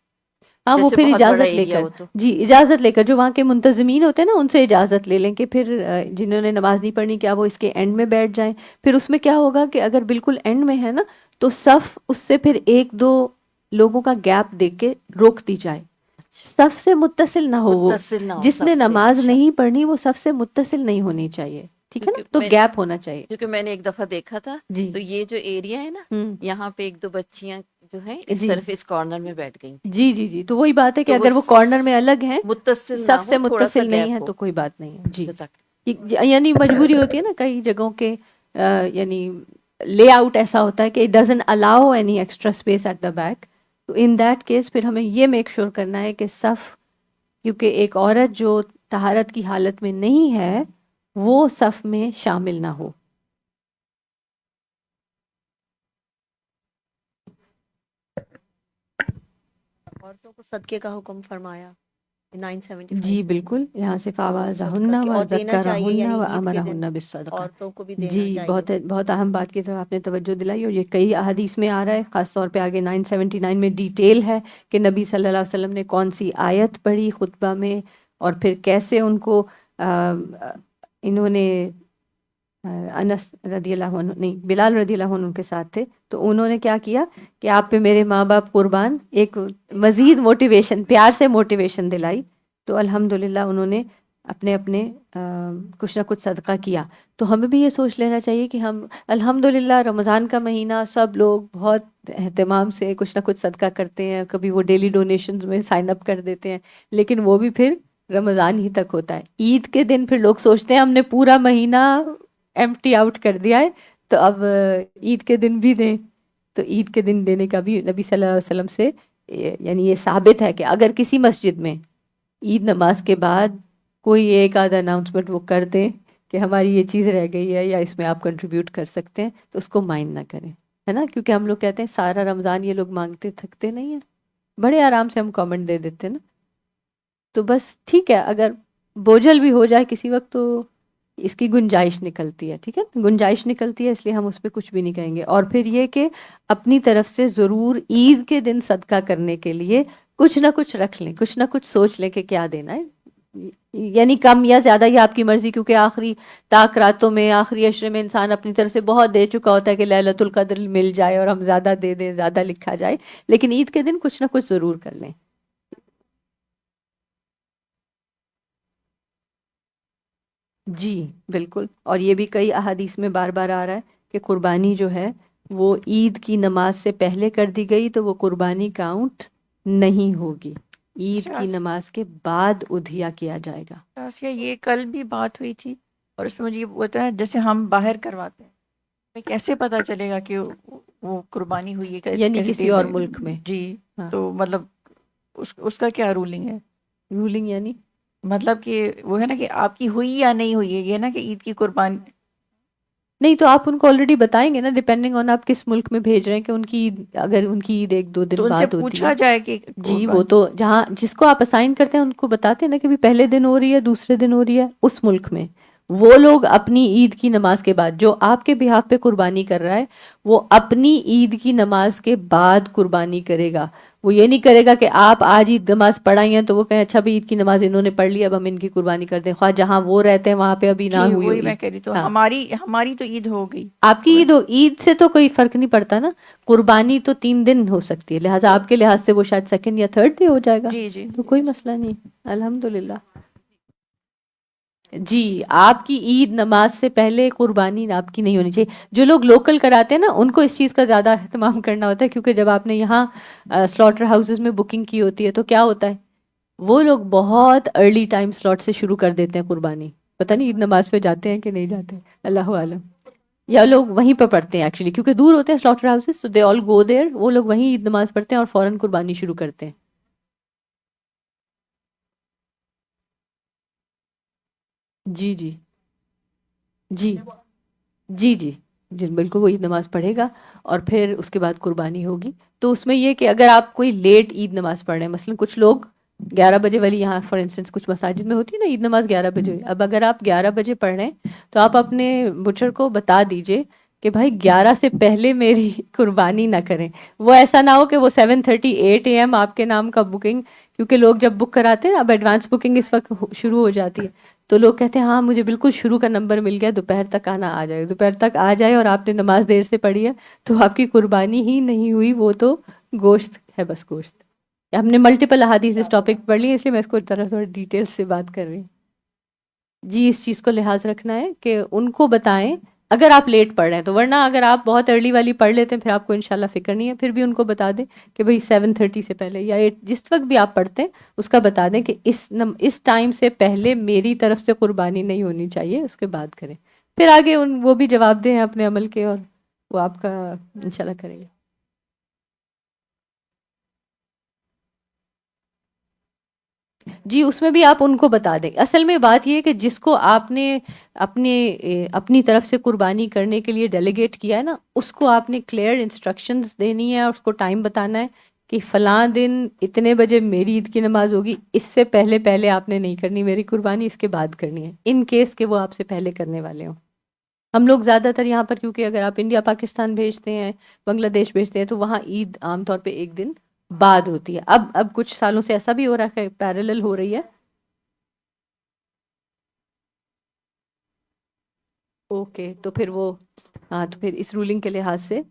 ہاں وہ جیسے پھر بہت بڑا اجازت لے ایریا کر، ہو تو جی اجازت لے کر جو وہاں کے منتظمین ہوتے ہیں نا ان سے اجازت لے لیں کہ پھر جنہوں نے نماز نہیں پڑھنی کیا وہ اس کے اینڈ میں بیٹھ جائیں. پھر اس میں کیا ہوگا کہ اگر بالکل اینڈ میں ہے نا تو صف اس سے پھر ایک دو لوگوں کا گیپ دیکھ کے روک دی جائے، صف سے متصل نہ ہو. وہ متصل نہ ہو جس نے سب سے. نماز اچھا، نہیں پڑھنی وہ صف سے متصل نہیں ہونی چاہیے، ٹھیک ہے نا، تو گیپ ہونا چاہیے. کیونکہ میں نے ایک دفعہ دیکھا تھا جی تو یہ جو ایریا ہے نا ہوں یہاں پہ ایک دو بچیاں جو ہیں اس جی طرف اس کارنر میں بیٹھ گئی تھیں، جی جی جی تو وہی بات ہے کہ تو اگر وہ کارنر میں الگ ہیں، متصل نہ صف سے ہو، تھوڑا سا متصل نہیں ہے گیپ ہو. تو کوئی بات نہیں ہے. جی جزاک یعنی مجبوری ہوتی ہے نا کئی جگہوں کے یعنی لے آؤٹ ایسا ہوتا ہے کہ it doesn't allow any extra space at the back. تو ان دیٹ کیس پھر ہمیں یہ میک شور کرنا ہے کہ صف، کیونکہ ایک عورت جو طہارت کی حالت میں نہیں ہے وہ صف میں شامل نہ ہو. عورتوں کو صدقے کا حکم فرمایا 975 جی سے، بالکل، یہاں سے تو فاوازہن صدقہ کہ اور دینا چاہیے وذکرہن یعنی عید کے دن وامرہن بالصدقہ. عورتوں کو بھی جی دینا چاہیے. بہت بہت اہم بات کی طرف آپ نے توجہ دلائی، اور یہ کئی احادیث میں آ رہا ہے، خاص طور پہ آگے 979 میں ڈیٹیل ہے کہ نبی صلی اللہ علیہ وسلم نے کون سی آیت پڑھی خطبہ میں، اور پھر کیسے ان کو انہوں نے انس رضی اللہ عنہ نہیں بلال رضی اللہ عنہ ان کے ساتھ تھے، تو انہوں نے کیا کیا کہ آپ پہ میرے ماں باپ قربان، ایک مزید موٹیویشن، پیار سے موٹیویشن دلائی. تو الحمدللہ انہوں نے اپنے اپنے کچھ نہ کچھ صدقہ کیا. تو ہمیں بھی یہ سوچ لینا چاہیے کہ ہم الحمدللہ رمضان کا مہینہ سب لوگ بہت اہتمام سے کچھ نہ کچھ صدقہ کرتے ہیں، کبھی وہ ڈیلی ڈونیشنز میں سائن اپ کر دیتے ہیں، لیکن وہ بھی پھر رمضان ہی تک ہوتا ہے. عید کے دن پھر لوگ سوچتے ہیں ہم نے پورا مہینہ ایمپٹی آؤٹ کر دیا ہے تو اب عید کے دن بھی دیں. تو عید کے دن دینے کا بھی نبی صلی اللہ علیہ وسلم سے یعنی یہ ثابت ہے کہ اگر کسی مسجد میں عید نماز کے بعد کوئی ایک آدھا اناؤنسمنٹ وہ کر دیں کہ ہماری یہ چیز رہ گئی ہے یا اس میں آپ کنٹریبیوٹ کر سکتے ہیں تو اس کو مائنڈ نہ کریں، ہے نا. کیونکہ ہم لوگ کہتے ہیں سارا رمضان یہ لوگ مانگتے تھکتے نہیں ہیں، بڑے آرام سے ہم کامنٹ دے دیتے ہیں نا. تو بس ٹھیک ہے، اگر بوجھل بھی ہو جائے کسی وقت تو اس کی گنجائش نکلتی ہے، ٹھیک ہے، گنجائش نکلتی ہے، اس لیے ہم اس پہ کچھ بھی نہیں کہیں گے. اور پھر یہ کہ اپنی طرف سے ضرور عید کے دن صدقہ کرنے کے لیے کچھ نہ کچھ رکھ لیں، کچھ نہ کچھ سوچ لیں کہ کیا دینا ہے، یعنی کم یا زیادہ یہ آپ کی مرضی، کیونکہ آخری طاق راتوں میں آخری عشرے میں انسان اپنی طرف سے بہت دے چکا ہوتا ہے کہ لیلۃ القدر مل جائے اور ہم زیادہ دے دیں، زیادہ لکھا جائے، لیکن عید کے دن کچھ نہ کچھ ضرور کر لیں. جی بالکل، اور یہ بھی کئی احادیث میں بار بار آ رہا ہے کہ قربانی جو ہے وہ عید کی نماز سے پہلے کر دی گئی تو وہ قربانی کاؤنٹ نہیں ہوگی، عید کی نماز کے بعد ادھیا کیا جائے گا. آسیہ، یہ کل بھی بات ہوئی تھی اور اس میں مجھے یہ ہوتا ہے جیسے ہم باہر کرواتے ہیں، ہمیں کیسے پتا چلے گا کہ وہ قربانی ہوئی ہے، یعنی کیسے کسی اور ملک میں. جی ہاں. تو مطلب اس کا کیا رولنگ ہے؟ رولنگ یعنی مطلب کہ وہ ہے نا کہ آپ کی ہوئی یا نہیں ہوئی ہے، یہ نا کہ عید کی قربانی نہیں تو آپ ان کو آلریڈی بتائیں گے نا، ڈیپینڈنگ آن آپ کس ملک میں بھیج رہے ہیں کہ ان کی عید، اگر ان کی عید ایک دو تو دن ان سے بعد ہوتی پوچھا ہے. جائے کہ جی وہ تو جہاں جس کو آپ اسائن کرتے ہیں ان کو بتاتے ہیں نا کہ بھی پہلے دن ہو رہی ہے، دوسرے دن ہو رہی ہے، اس ملک میں وہ لوگ اپنی عید کی نماز کے بعد، جو آپ کے بہاف پہ قربانی کر رہا ہے وہ اپنی عید کی نماز کے بعد قربانی کرے گا. وہ یہ نہیں کرے گا کہ آپ آج عید نماز پڑھائی ہیں تو وہ کہیں اچھا بھی عید کی نماز انہوں نے پڑھ لی اب ہم ان کی قربانی کر دیں، خواہ جہاں وہ رہتے ہیں وہاں پہ ابھی نہ جی ہوئی ہو وہی میں عید. کہہ رہی تو ہاں ہماری تو عید ہو گئی، آپ کی عید سے تو کوئی فرق نہیں پڑتا نا، قربانی تو 3 دن ہو سکتی ہے، لہٰذا آپ کے لحاظ سے وہ شاید سیکنڈ یا تھرڈ ڈے ہو جائے گا، جی جی تو کوئی مسئلہ نہیں، الحمدللہ. جی آپ کی عید نماز سے پہلے قربانی آپ کی نہیں ہونی چاہیے. جو لوگ لوکل کراتے ہیں نا ان کو اس چیز کا زیادہ اہتمام کرنا ہوتا ہے، کیونکہ جب آپ نے یہاں سلاٹر ہاؤسز میں بکنگ کی ہوتی ہے تو کیا ہوتا ہے، وہ لوگ بہت ارلی ٹائم سلاٹ سے شروع کر دیتے ہیں قربانی. پتہ نہیں عید نماز پہ جاتے ہیں کہ نہیں جاتے، اللہ عالم. یا لوگ وہیں پہ پڑھتے ہیں ایکچولی، کیونکہ دور ہوتے ہیں slaughter houses, so they all go there، وہ لوگ وہیں عید نماز پڑھتے ہیں اور فوراً قربانی شروع کرتے ہیں. جی جی جی جی جی جی بالکل، وہ عید نماز پڑھے گا اور پھر اس کے بعد قربانی ہوگی. تو اس میں یہ کہ اگر آپ کوئی لیٹ عید نماز پڑھ رہے ہیں، مثلا کچھ لوگ 11 بجے والی، یہاں فار انسٹنس کچھ مساجد میں ہوتی ہے نا عید نماز 11 بجے، اب اگر آپ 11 بجے پڑھ رہے ہیں تو آپ اپنے بچر کو بتا دیجئے کہ بھائی 11 سے پہلے میری قربانی نہ کریں. وہ ایسا نہ ہو کہ وہ 7:38 AM آپ کے نام کا بکنگ، کیونکہ لوگ جب بک کراتے ہیں اب ایڈوانس بکنگ اس وقت شروع ہو جاتی ہے، تو لوگ کہتے ہیں ہاں مجھے بالکل شروع کا نمبر مل گیا، دوپہر تک آنا آ جائے. دوپہر تک آ جائے اور آپ نے نماز دیر سے پڑھی ہے تو آپ کی قربانی ہی نہیں ہوئی، وہ تو گوشت ہے، بس گوشت. ہم نے ملٹیپل احادیث اس ٹاپک پڑھ لی، اس لیے میں اس کو تھوڑا ڈیٹیل سے بات کر رہی ہوں. جی اس چیز کو لحاظ رکھنا ہے کہ ان کو بتائیں اگر آپ لیٹ پڑھ رہے ہیں تو، ورنہ اگر آپ بہت ارلی والی پڑھ لیتے ہیں پھر آپ کو انشاءاللہ فکر نہیں ہے. پھر بھی ان کو بتا دیں کہ بھئی 7:30 سے پہلے یا 8 جس وقت بھی آپ پڑھتے ہیں اس کا بتا دیں کہ اس ٹائم سے پہلے میری طرف سے قربانی نہیں ہونی چاہیے، اس کے بعد کریں. پھر آگے وہ بھی جواب دیں اپنے عمل کے، اور وہ آپ کا انشاءاللہ کریں گے. جی اس میں بھی آپ ان کو بتا دیں. اصل میں بات یہ ہے کہ جس کو آپ نے اپنی طرف سے قربانی کرنے کے لیے ڈیلیگیٹ کیا ہے نا، اس کو آپ نے کلیئر انسٹرکشنز دینی ہے اور اس کو ٹائم بتانا ہے کہ فلاں دن اتنے بجے میری عید کی نماز ہوگی، اس سے پہلے آپ نے نہیں کرنی میری قربانی، اس کے بعد کرنی ہے، ان کیس کہ وہ آپ سے پہلے کرنے والے ہوں. ہم لوگ زیادہ تر یہاں پر، کیونکہ اگر آپ انڈیا پاکستان بھیجتے ہیں، بنگلہ دیش بھیجتے ہیں، تو وہاں عید عام طور پہ ایک دن بعد ہوتی ہے. اب کچھ سالوں سے ایسا بھی ہو رہا ہے، پیرالل ہو رہی ہے. اوکے تو پھر وہ، ہاں تو پھر اس رولنگ کے لحاظ سے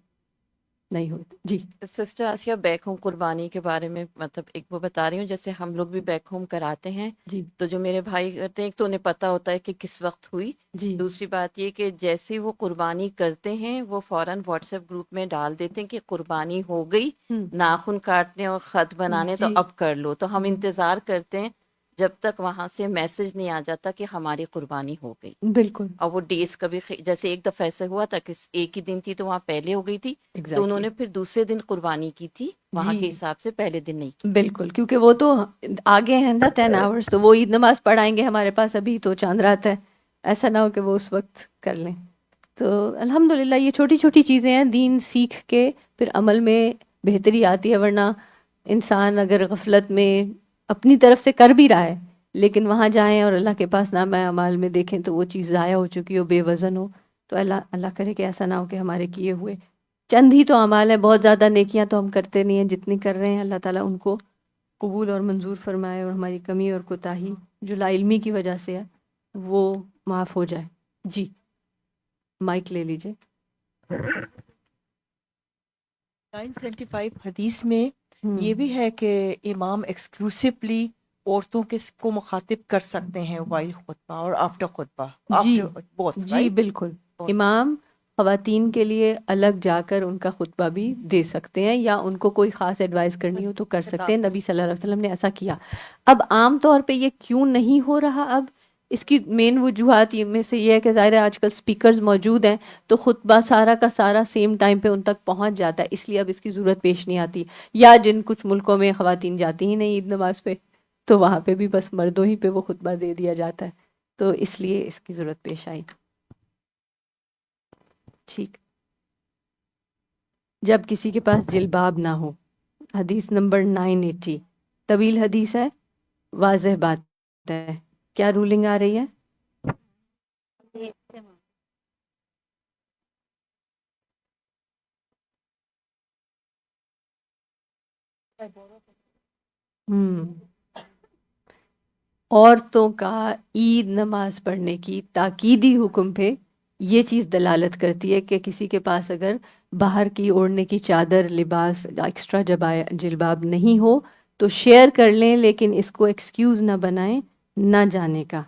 نہیں ہوتی. جی سسٹر آسیہ بیک ہوم قربانی کے بارے میں مطلب ایک وہ بتا رہی ہوں، جیسے ہم لوگ بھی بیک ہوم کراتے ہیں جی تو جو میرے بھائی کرتے ہیں، ایک تو انہیں پتہ ہوتا ہے کہ کس وقت ہوئی. جی دوسری بات یہ کہ جیسے وہ قربانی کرتے ہیں وہ فوراً واٹس ایپ گروپ میں ڈال دیتے ہیں کہ قربانی ہو گئی، ہوں ناخن کاٹنے اور خط بنانے تو جی اب کر لو. تو ہم انتظار کرتے ہیں جب تک وہاں سے میسج نہیں آ جاتا کہ ہماری قربانی ہو گئی. بالکل اور وہ ڈیز کبھی جیسے ایک دفعہ ایسا ہوا تھا کہ ایک ہی دن تھی تو وہاں پہلے ہو گئی تھی، تو انہوں ایگزیکٹلی نے پھر دوسرے دن قربانی کی تھی، وہاں جی کے حساب سے پہلے دن نہیں کی. بالکل، کیونکہ وہ تو آگے ہیں نا 10 hours، تو وہ عید نماز پڑھائیں گے ہمارے پاس، ابھی تو چاند رات ہے، ایسا نہ ہو کہ وہ اس وقت کر لیں. تو الحمدللہ یہ چھوٹی چھوٹی چیزیں ہیں، دین سیکھ کے پھر عمل میں بہتری آتی ہے. ورنہ انسان اگر غفلت میں اپنی طرف سے کر بھی رہا ہے لیکن وہاں جائیں اور اللہ کے پاس نامہ اعمال میں دیکھیں تو وہ چیز ضائع ہو چکی ہو، بے وزن ہو، تو اللہ کرے کہ ایسا نہ ہو کہ ہمارے کیے ہوئے چند ہی تو اعمال ہیں، بہت زیادہ نیکیاں تو ہم کرتے نہیں ہیں، جتنی کر رہے ہیں اللہ تعالیٰ ان کو قبول اور منظور فرمائے، اور ہماری کمی اور کوتاہی جو لا علمی کی وجہ سے ہے وہ معاف ہو جائے. جی مائک لے لیجئے. 975 حدیث میں ہوں یہ بھی ہے کہ امام ایکسکلوسively عورتوں کو مخاطب کر سکتے ہیں وائل خطبہ اور آفٹر خطبہ، جی آفٹر بوتھ، جی رائٹ؟ بالکل. امام خواتین کے لیے الگ جا کر ان کا خطبہ بھی دے سکتے ہیں، یا ان کو کوئی خاص ایڈوائز کرنی ہو تو کر سکتے ہیں. نبی صلی اللہ علیہ وسلم نے ایسا کیا. اب عام طور پہ یہ کیوں نہیں ہو رہا؟ اب اس کی مین وجوہات میں سے یہ ہے کہ ظاہر ہے آج کل سپیکرز موجود ہیں تو خطبہ سارا کا سارا سیم ٹائم پہ ان تک پہنچ جاتا ہے، اس لیے اب اس کی ضرورت پیش نہیں آتی. یا جن کچھ ملکوں میں خواتین جاتی ہی نہیں عید نماز پہ، تو وہاں پہ بھی بس مردوں ہی پہ وہ خطبہ دے دیا جاتا ہے، تو اس لیے اس کی ضرورت پیش آئی. ٹھیک. جب کسی کے پاس جلباب نہ ہو، حدیث نمبر 980، طویل حدیث ہے، واضح بات ہے. کیا رولنگ آ رہی ہے؟ عورتوں کا عید نماز پڑھنے کی تاکیدی حکم پہ یہ چیز دلالت کرتی ہے کہ کسی کے پاس اگر باہر کی اوڑھنے کی چادر، لباس، ایکسٹرا جلباب نہیں ہو تو شیئر کر لیں، لیکن اس کو ایکسکیوز نہ بنائیں نہ جانے کا.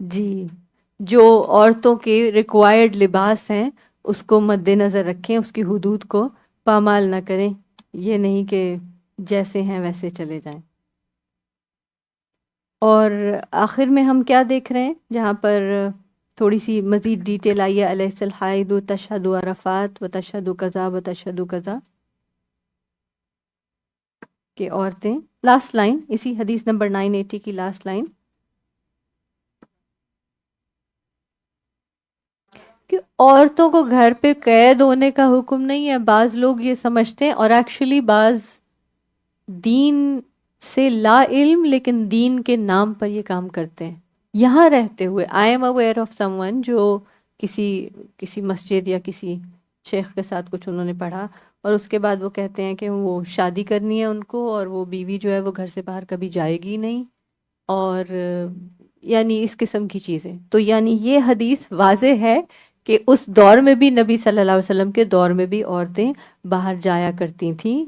جی جو عورتوں کے ریکوائرڈ لباس ہیں اس کو مد نظر رکھیں، اس کی حدود کو پامال نہ کریں، یہ نہیں کہ جیسے ہیں ویسے چلے جائیں. اور آخر میں ہم کیا دیکھ رہے ہیں جہاں پر تھوڑی سی مزید ڈیٹیل آئی ہے، الیس الحائد تشہد عرفات و تشہد کذا و تشہد کذا، کہ عورتیں، لاسٹ لائن اسی حدیث نمبر 980 کی لاسٹ لائن، کہ عورتوں کو گھر پہ قید ہونے کا حکم نہیں ہے. بعض لوگ یہ سمجھتے ہیں، اور ایکچولی بعض دین سے لا علم لیکن دین کے نام پر یہ کام کرتے ہیں یہاں رہتے ہوئے. I am aware of some one جو کسی مسجد یا کسی شیخ کے ساتھ کچھ انہوں نے پڑھا، اور اس کے بعد وہ کہتے ہیں کہ وہ شادی کرنی ہے ان کو، اور وہ بیوی جو ہے وہ گھر سے باہر کبھی جائے گی نہیں، اور یعنی اس قسم کی چیزیں. تو یعنی یہ حدیث واضح ہے کہ اس دور میں بھی، نبی صلی اللہ علیہ وسلم کے دور میں بھی عورتیں باہر جایا کرتی تھیں،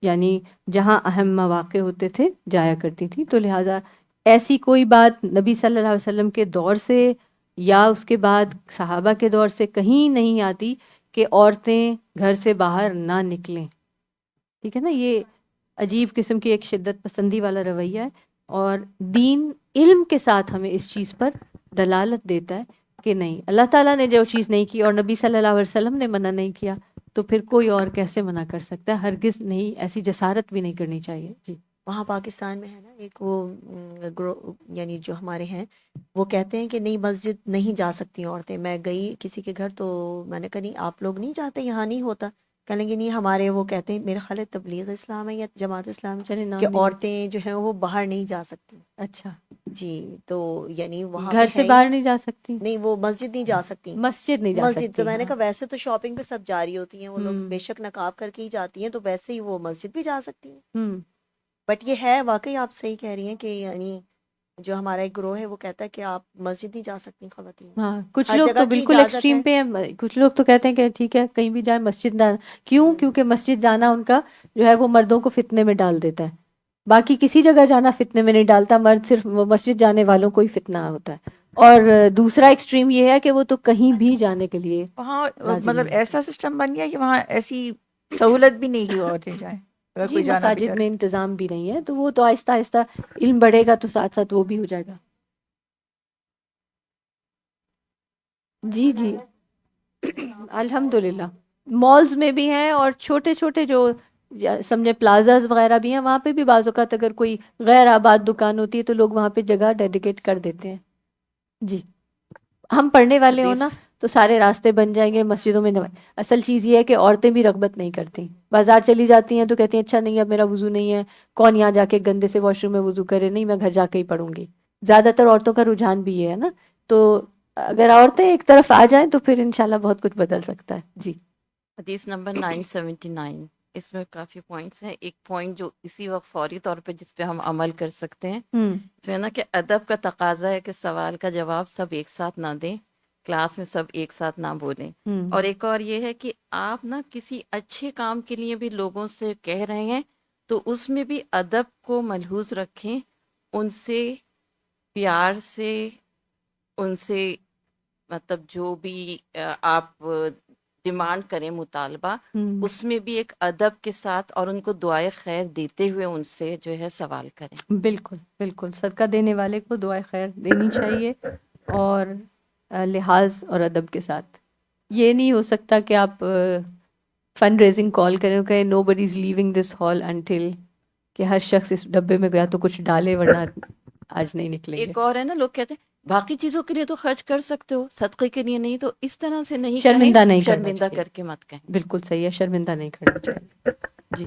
یعنی جہاں اہم مواقع ہوتے تھے جایا کرتی تھیں. تو لہٰذا ایسی کوئی بات نبی صلی اللہ علیہ وسلم کے دور سے یا اس کے بعد صحابہ کے دور سے کہیں نہیں آتی کہ عورتیں گھر سے باہر نہ نکلیں. ٹھیک ہے نا، یہ عجیب قسم کی ایک شدت پسندی والا رویہ ہے، اور دین علم کے ساتھ ہمیں اس چیز پر دلالت دیتا ہے کہ نہیں، اللہ تعالیٰ نے جو چیز نہیں کی اور نبی صلی اللہ علیہ وسلم نے منع نہیں کیا تو پھر کوئی اور کیسے منع کر سکتا ہے؟ ہرگز نہیں، ایسی جسارت بھی نہیں کرنی چاہیے. جی. وہاں پاکستان میں ہے نا ایک وہ یعنی جو ہمارے ہیں وہ کہتے ہیں کہ نہیں مسجد نہیں جا سکتی عورتیں. میں گئی کسی کے گھر تو میں نے کہا نہیں آپ لوگ نہیں جاتے، یہاں نہیں ہوتا. کہیں گے نہیں ہمارے وہ کہتے ہیں، میرے خیال ہے تبلیغ اسلام ہے یا جماعت اسلام چلے نام کہ نہیں. عورتیں جو ہیں وہ باہر نہیں جا سکتی. اچھا، جی. تو یعنی وہاں گھر پہ سے ہے باہر نہیں جا سکتی، نہیں، وہ مسجد نہیں جا سکتی. مسجد نہیں جا مسجد سکتی. تو میں نے کہا ہاں. ویسے تو شاپنگ پہ سب جاری ہوتی ہیں وہ لوگ، ہم، بے شک نقاب کر کے ہی جاتی ہیں، تو ویسے ہی وہ مسجد بھی جا سکتی ہیں. ہم. بٹ یہ ہے واقعی آپ صحیح کہہ رہی ہیں کہ یعنی جو ہمارا ایک گروہ ہے وہ کہتا ہے کہ آپ مسجد نہیں جا سکتی خواتین. ہاں، کچھ ہر لوگ جگہ تو کی بالکل اجازت ایکسٹریم ہے. پہ ہیں، کچھ لوگ تو کہتے ہیں کہ ٹھیک ہے کہیں بھی جائیں مسجد نہ. کیوں؟ کیونکہ مسجد جانا ان کا جو ہے وہ مردوں کو فتنے میں ڈال دیتا ہے. باقی کسی جگہ جانا فتنے میں نہیں ڈالتا، مرد صرف وہ مسجد جانے والوں کو ہی فتنہ ہوتا ہے. اور دوسرا ایکسٹریم یہ ہے کہ وہ تو کہیں بھی جانے کے لیے وہاں راضی مطلب نہیں. ایسا سسٹم بن گیا کہ وہاں ایسی سہولت بھی نہیں کی عورتیں جائیں اگر جی، کوئی جانا بھی مساجد چاہے. میں انتظام بھی نہیں ہے، تو وہ تو آہستہ آہستہ علم بڑھے گا تو ساتھ ساتھ وہ بھی ہو جائے گا. جی جی. الحمدللہ مالز میں بھی ہیں، اور چھوٹے چھوٹے جو سمجھے پلازاز وغیرہ بھی ہیں، وہاں پہ بھی بعض اوقات اگر کوئی غیر آباد دکان ہوتی ہے تو لوگ وہاں پہ جگہ ڈیڈیکیٹ کر دیتے ہیں. جی. ہم پڑھنے والے ہوں حدیث نا تو سارے راستے بن جائیں گے مسجدوں میں. اصل چیز یہ ہے کہ عورتیں بھی رغبت نہیں کرتی، بازار چلی جاتی ہیں تو کہتی ہیں اچھا نہیں اب میرا وضو نہیں ہے، کون یہاں جا کے گندے سے واش روم میں وضو کرے، نہیں میں گھر جا کے ہی پڑھوں گی. زیادہ تر عورتوں کا رجحان بھی یہ ہے نا. تو اگر عورتیں ایک طرف آ جائیں تو پھر انشاءاللہ بہت کچھ بدل سکتا ہے. جی. حدیث نمبر 979، اس میں کافی پوائنٹس ہیں. ایک پوائنٹ جو اسی وقت فوری طور پہ جس پہ ہم عمل کر سکتے ہیں، اس میں نا کہ ادب کا تقاضا ہے کہ سوال کا جواب سب ایک ساتھ نہ دیں، کلاس میں سب ایک ساتھ نہ بولیں. اور ایک اور یہ ہے کہ آپ نا کسی اچھے کام کے لیے بھی لوگوں سے کہہ رہے ہیں تو اس میں بھی ادب کو ملحوظ رکھیں، ان سے پیار سے، ان سے مطلب جو بھی آپ ڈیمانڈ کریں مطالبہ، اس میں بھی ایک ادب کے ساتھ اور ان کو دعائے خیر دیتے ہوئے ان سے جو ہے سوال کریں. بالکل بالکل، صدقہ دینے والے کو دعائے خیر دینی چاہیے، اور لحاظ اور ادب کے ساتھ. یہ نہیں ہو سکتا کہ آپ فنڈ ریزنگ کال کریں اور کہیں نو بڈی از لیونگ دس ہال انٹل، کہ ہر شخص اس ڈبے میں گیا تو کچھ ڈالے ورنہ آج نہیں نکلیں گے. ایک اور ہے نا، لوگ کہتے ہیں باقی چیزوں کے لیے تو خرچ کر سکتے ہو، صدقے کے لیے نہیں. تو اس طرح سے نہیں کہیں، شرمندہ نہیں کرنا شرمندہ چاہیے. کر کے مت کہیں. بالکل صحیح ہے، شرمندہ نہیں کرنا چاہیے. جی.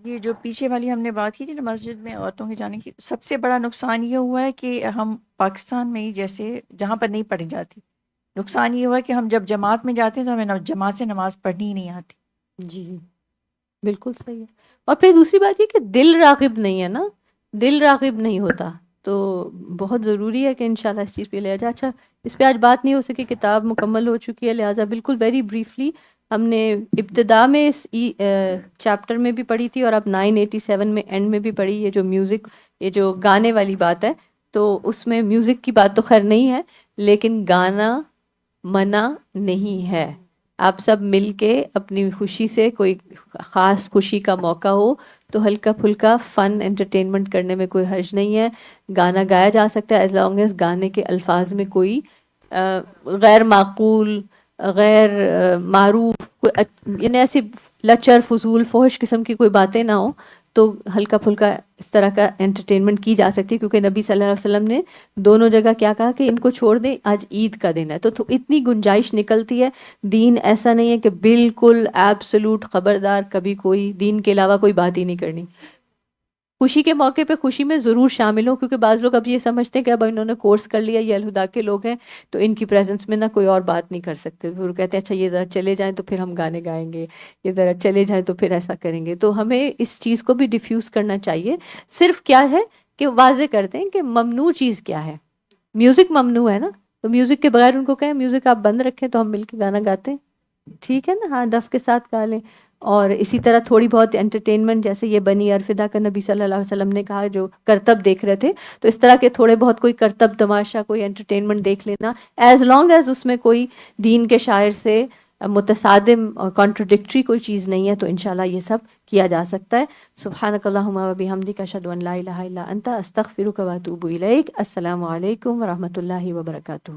یہ جو پیچھے والی ہم نے بات کی تھی نا مسجد میں عورتوں کے جانے کی، سب سے بڑا نقصان یہ ہوا ہے کہ ہم پاکستان میں ہی جیسے جہاں پر نہیں پڑھی جاتی، نقصان یہ ہوا ہے کہ ہم جب جماعت میں جاتے ہیں تو ہمیں جماعت سے نماز پڑھنی ہی نہیں آتی. جی بالکل صحیح ہے. اور پھر دوسری بات یہ کہ دل راغب نہیں ہے نا، دل راغب نہیں ہوتا، تو بہت ضروری ہے کہ انشاءاللہ اس چیز پہ لیا جائے. اچھا، اس پہ آج بات نہیں ہو سکی، کتاب مکمل ہو چکی ہے، لہٰذا بالکل ویری بریفلی ہم نے ابتدا میں اس چیپٹر میں بھی پڑھی تھی، اور اب 987 میں اینڈ میں بھی پڑھی. یہ جو میوزک، یہ جو گانے والی بات ہے، تو اس میں میوزک کی بات تو خیر نہیں ہے، لیکن گانا منع نہیں ہے. آپ سب مل کے اپنی خوشی سے، کوئی خاص خوشی کا موقع ہو تو ہلکا پھلکا فن انٹرٹینمنٹ کرنے میں کوئی حرج نہیں ہے. گانا گایا جا سکتا ہے ایز لانگ ایز گانے کے الفاظ میں کوئی غیر معقول، غیر معروف، یعنی ایسی لچر فضول فحش قسم کی کوئی باتیں نہ ہوں، تو ہلکا پھلکا اس طرح کا انٹرٹینمنٹ کی جا سکتی ہے. کیونکہ نبی صلی اللہ علیہ وسلم نے دونوں جگہ کیا کہا کہ ان کو چھوڑ دیں، آج عید کا دن ہے. تو اتنی گنجائش نکلتی ہے. دین ایسا نہیں ہے کہ بالکل ایبسولوٹ خبردار کبھی کوئی دین کے علاوہ کوئی بات ہی نہیں کرنی. خوشی کے موقع پہ خوشی میں ضرور شامل ہوں، کیونکہ بعض لوگ اب یہ سمجھتے ہیں کہ اب انہوں نے کورس کر لیا، یہ الہدا کے لوگ ہیں تو ان کی پریزنس میں نہ کوئی اور بات نہیں کر سکتے، پھر وہ کہتے ہیں اچھا یہ ذرا چلے جائیں تو پھر ہم گانے گائیں گے، یہ ذرا چلے جائیں تو پھر ایسا کریں گے. تو ہمیں اس چیز کو بھی ڈیفیوز کرنا چاہیے. صرف کیا ہے کہ واضح کر دیں کہ ممنوع چیز کیا ہے. میوزک ممنوع ہے نا، تو میوزک کے بغیر ان کو کہیں میوزک آپ بند رکھیں تو ہم مل کے گانا گاتے ہیں، ٹھیک ہے نا، ہاں دف کے ساتھ گا لیں. اور اسی طرح تھوڑی بہت انٹرٹینمنٹ، جیسے یہ بنی ارفدہ کا نبی صلی اللہ علیہ وسلم نے کہا جو کرتب دیکھ رہے تھے، تو اس طرح کے تھوڑے بہت کوئی کرتب تماشا، کوئی انٹرٹینمنٹ دیکھ لینا، ایز لانگ ایز اس میں کوئی دین کے شاعر سے متصادم اور کانٹرڈکٹری کوئی چیز نہیں ہے تو انشاءاللہ یہ سب کیا جا سکتا ہے. سبحانک اللہم و بحمدک، اشہد ان لا الہ الا انت، استغفرک و اتوب الیک. السلام علیکم ورحمۃ اللہ وبرکاتہ.